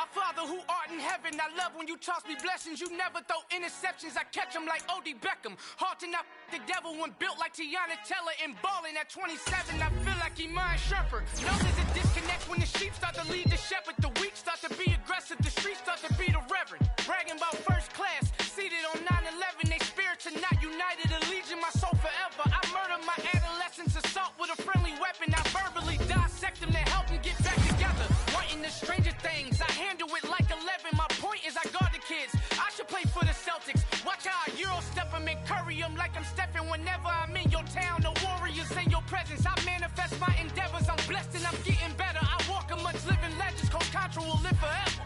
Our Father who art in heaven, I love when you toss me blessings. You never throw interceptions, I catch them like O.D. Beckham. Hard to not the devil when built like Tiana Teller and balling at 27. I feel like Iman Shumpert. No, there's a disconnect when the sheep start to lead the shepherd. The weak start to be aggressive, the streets start to be the reverend. Bragging about first class, seated on 9/11. They spirits are not united, a legion, my soul forever. I murder my adolescence, assault with a friendly weapon. I verbally dissect them to help them get back together. Wanting the stranger things, I handle it like 11. My point is I guard the kids. I should play for the Celtics. Watch how I Euro step them and curry them like I'm Stephen. Whenever I'm in your town, the warriors in your presence. I manifest my endeavors. I'm blessed and I'm getting better. I walk amongst living legends. Coach Contra will live forever.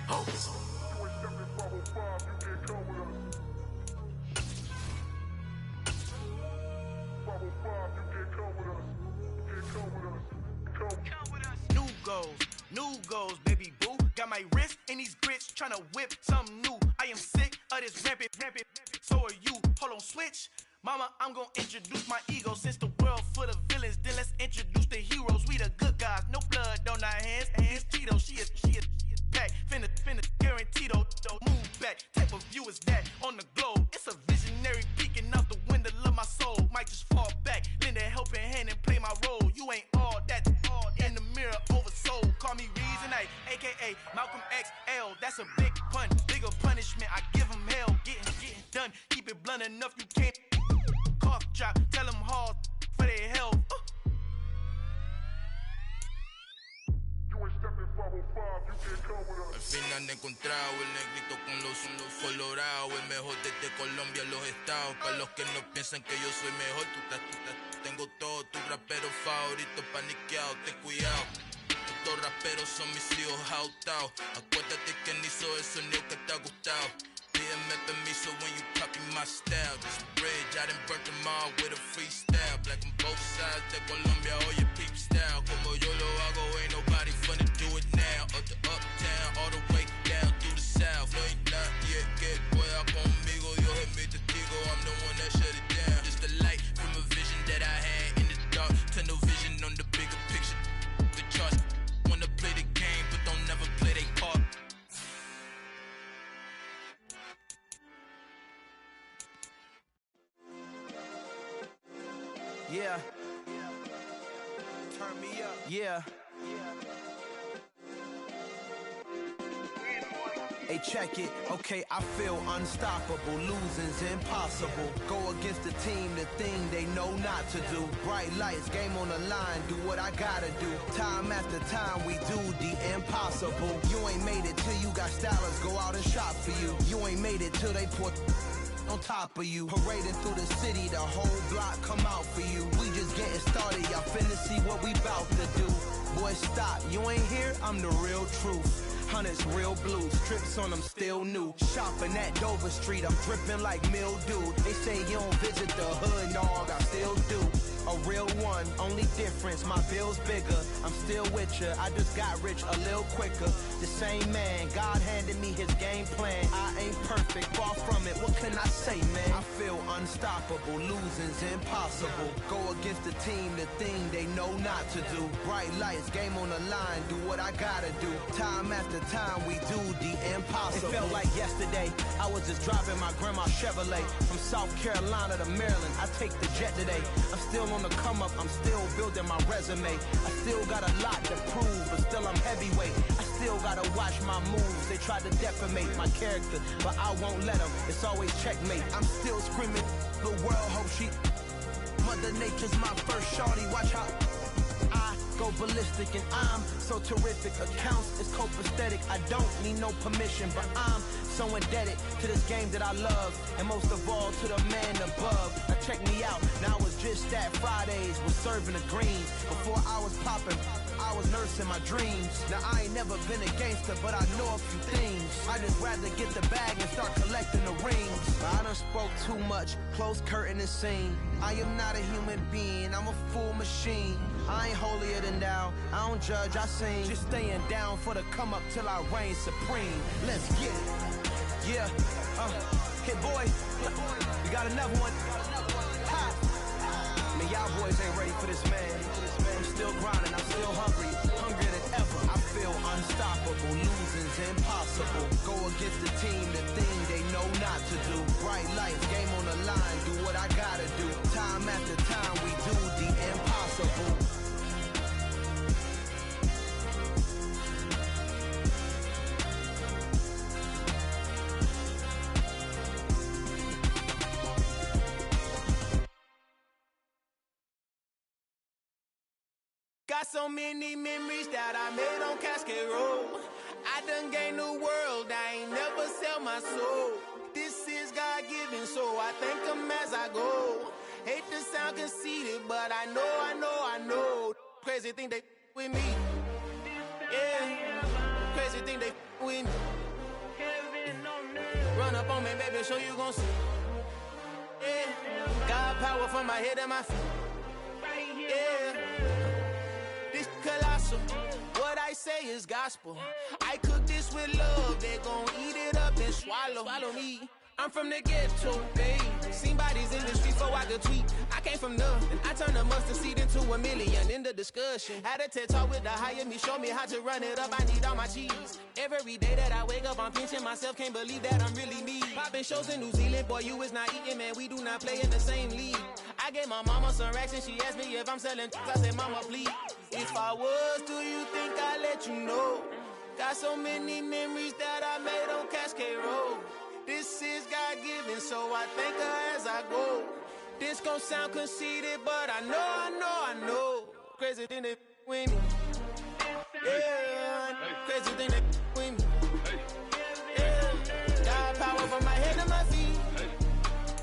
Hope. New goals, baby boo. Got my wrist in these grits, tryna whip something new. I am sick of this rampant. So are you. Hold on, switch. Mama, I'm gonna introduce my ego. Since the world full of villains, then let's introduce the heroes. We the good guys, no blood on our hands. Hands Tito, she is back. Finna, guaranteed though. Move back, type of view is that on the globe. It's a visionary peeking out the window of my soul. Might just fall back, lend a helping hand and play my role. You ain't all that. In the mirror, oversold. Call me Reason A, aka Malcolm XL. That's a big pun, bigger punishment. I give him hell, getting done. Keep it blunt enough, you can't. Cough drop, tell them hard for their health. Al final he encontrado el negrito con los colorados, el mejor desde Colombia, los estados. Para los que no piensan que yo soy mejor, tengo todo, tus raperos favoritos paniqueados, ten cuidado. Estos raperos son mis hijos jautados. Acuérdate que ni hizo el sonido que te ha gustado. Pídeme permiso when you copy my style. This bridge, I done burnt them all with a freestyle. Black on both sides de Colombia, oye peep style. Como yo lo hago, ain't nobody finna do it now. Up to uptown, all the way down through the south. No hay nadie que pueda conmigo, Dios es mi testigo. I'm the one that shut it down. Just the light from a vision that I had in the dark. Tunnel vision on the bigger picture. The charts wanna play the game, but don't never play their part. Yeah. Turn me up. Yeah. Hey, check it. Okay, I feel unstoppable. Losing's impossible. Go against the team, the thing they know not to do. Bright lights, game on the line. Do what I gotta do. Time after time, we do the impossible. You ain't made it till you got stylers. Go out and shop for you. You ain't made it till they put on top of you. Parading through the city, the whole block come out for you. We just getting started, y'all finna see what we bout to do. Boy, stop, you ain't here, I'm the real truth. Hunters, real blue, strips on them still new. Shopping at Dover Street, I'm dripping like mildew. They say you don't visit the hood, dog, I still do. A real one, only difference, my bill's bigger. I'm still with ya, I just got rich a little quicker. The same man, God handed me his game plan. I ain't perfect, far from it, what can I say, man? I feel unstoppable, losing's impossible. Go against the team, the thing they know not to do. Bright lights, game on the line, do what I gotta do. Time after time, we do the impossible. It felt like yesterday, I was just driving my grandma's Chevrolet. From South Carolina to Maryland, I take the jet today. I'm still on the come up, I'm still building my resume. I still got a lot to prove, but still I'm heavyweight. I still gotta watch my moves. They try to defamate my character, but I won't let them. It's always checkmate. I'm still screaming, the world hope she. Mother Nature's my first shorty, watch how I go ballistic and I'm so terrific. Accounts is copacetic, I don't need no permission, but I'm so indebted to this game that I love, and most of all to the man above. Now check me out, now it was just that Fridays was serving the greens. Before I was popping, I was nursing my dreams. Now I ain't never been a gangster, but I know a few things. I just rather get the bag and start collecting the rings. I done spoke too much, close curtain and scene. I am not a human being, I'm a full machine. I ain't holier than thou, I don't judge, I sing. Just staying down for the come up till I reign supreme. Let's get it. Yeah, hit boy, we got another one. Ha! Man, y'all boys ain't ready for this, man. I'm still grinding, I'm still hungry, hungrier than ever. I feel unstoppable, losing's against the team, the thing they know not to do. Bright lights, game on the line, do what I gotta do. Time after time, we do the impossible. Got so many memories that I made on Cascade Road. I done gained the world, I ain't never sell my soul. This is God-given, so I thank him as I go. Hate to sound conceited, but I know. Crazy thing they with me. Yeah, crazy thing they with me. Run up on me, baby, show you gon' see. Yeah, God power from my head and my feet. Yeah. This colossal, what I say is gospel. I cook this with love, they gon' eat it up and swallow me. I'm from the ghetto, babe. Seen bodies in the streets so I could tweet. I came from nothing, I turned a mustard seed into $1 million in the discussion. Had a TED talk with the higher me, show me how to run it up, I need all my cheese. Every day that I wake up, I'm pinching myself, can't believe that I'm really me. Popping shows in New Zealand, boy, you is not eating, man, we do not play in the same league. I gave my mama some racks and she asked me if I'm selling, I said, mama, please. If I was, do you think I'd let you know? Got so many memories that I made on Cascade Road. This is God-given, so I thank her as I go. This gon' sound conceited, but I know. Crazy thing they with me. Yeah, crazy thing they with me. Yeah, God power from my head to my feet.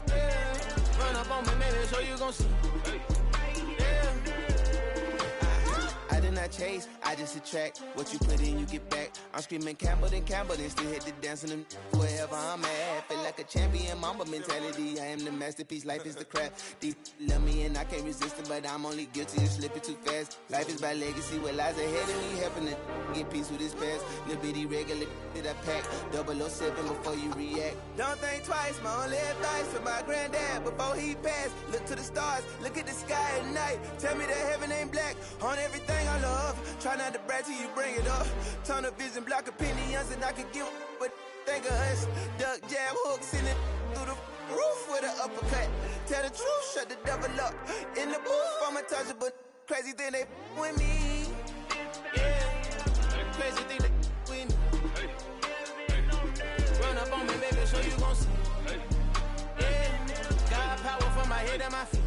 Yeah, run up on me, maybe, so you gon' see. I did not chase, I just attract. What you put in, you get back. I'm screaming Campbell, then still hit the dancing them wherever I'm at. Feel like a champion, mamba mentality. I am the masterpiece, life is the craft. Deep love me and I can't resist it, but I'm only guilty of slipping too fast. Life is by legacy, what lies ahead of me, helping to get peace with this past. Little bitty regular that I pack, 007 before you react. Don't think twice, my only advice for my granddad before he passed. Look to the stars, look at the sky at night. Tell me that heaven ain't black on everything I love. Try not to brag till you bring it up. Tunnel vision, block opinions, and I could give what think of us. Duck, jab, hooks in it through the roof with an uppercut. Tell the truth, shut the devil up. In the booth, I'm untouchable. Crazy thing they with me. Yeah, crazy thing they with me. Run up on me, baby, so you gon' see. Yeah, God power from my head and my feet.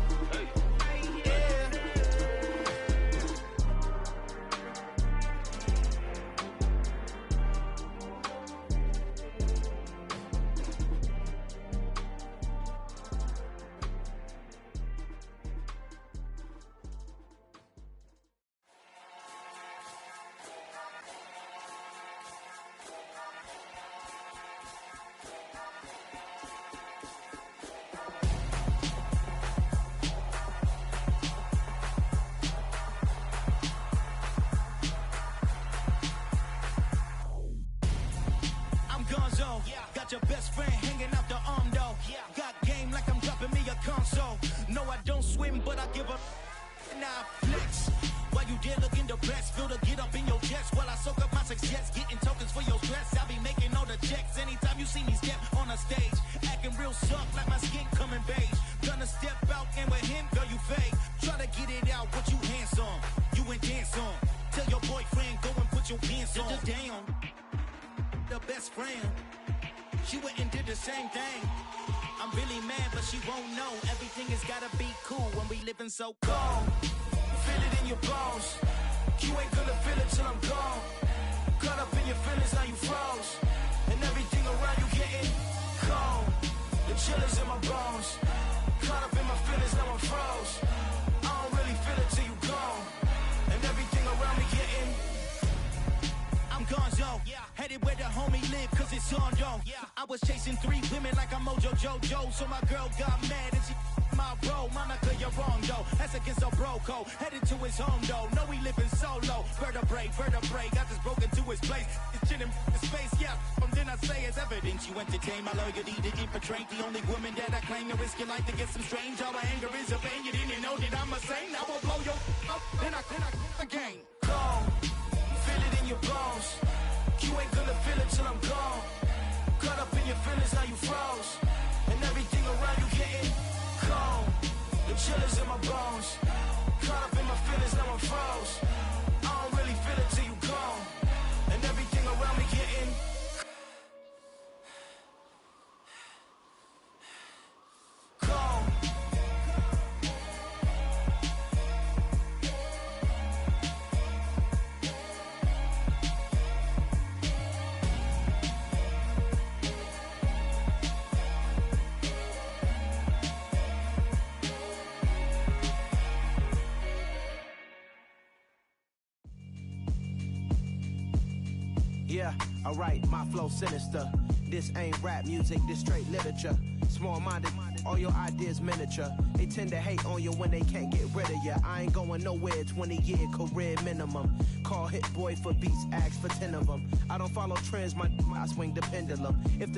Got your best friend hanging out the arm though. Got game like I'm dropping me a console. No, I don't swim, but I give up. Now flex. While you there looking the best, feel the get up in your chest while I soak up my success, getting tokens for your stress. I be making all the checks anytime you see me step on a stage, acting real soft like my skin coming beige. Gonna step out and with him, girl, you fake. Try to get it out, what you hands on, you and dance on. Tell your boyfriend go and put your pants on. Down, the best friend. She went and did the same thing. I'm really mad, but she won't know. Everything has gotta be cool when we living so cold. Feel it in your bones. You ain't gonna feel it till I'm gone. Caught up in your feelings, now you froze. And everything around you getting cold. The chill is in my bones. Caught up in my feelings, now I'm froze. I don't really feel it till you gone. And everything around me getting I'm gonzo. Headed where the homie live, cause it's on, yo. I was chasing 3 women like I'm Mojo Jojo. So my girl got mad and she my bro. Monica, you're wrong, though. That's against a bro code. Headed to his home, though. No, he living solo. Vertebrae. Got this broken to his place. It's chin in his face, yeah. Then I say it's evidence. You entertain my loyalty to infiltrate. The only woman that I claim to risk your life to get some strange. All my anger is a pain. You didn't know that I'm a saint. I will blow your up. Then I again. Cold. Feel it in your bones. You ain't gonna feel it till I'm gone. Caught up in your feelings, now you froze. And everything around you getting cold. The chill is in my bones. Caught up in my feelings, now I'm froze. I don't really feel it till you gone. And everything around me getting cold. Yeah, alright, my flow sinister. This ain't rap music, this straight literature. Small-minded, all your ideas miniature. They tend to hate on you when they can't get rid of you. I ain't going nowhere, 20-year career minimum. Call Hit Boy for beats, ask for 10 of them. I don't follow trends, I swing the pendulum. If the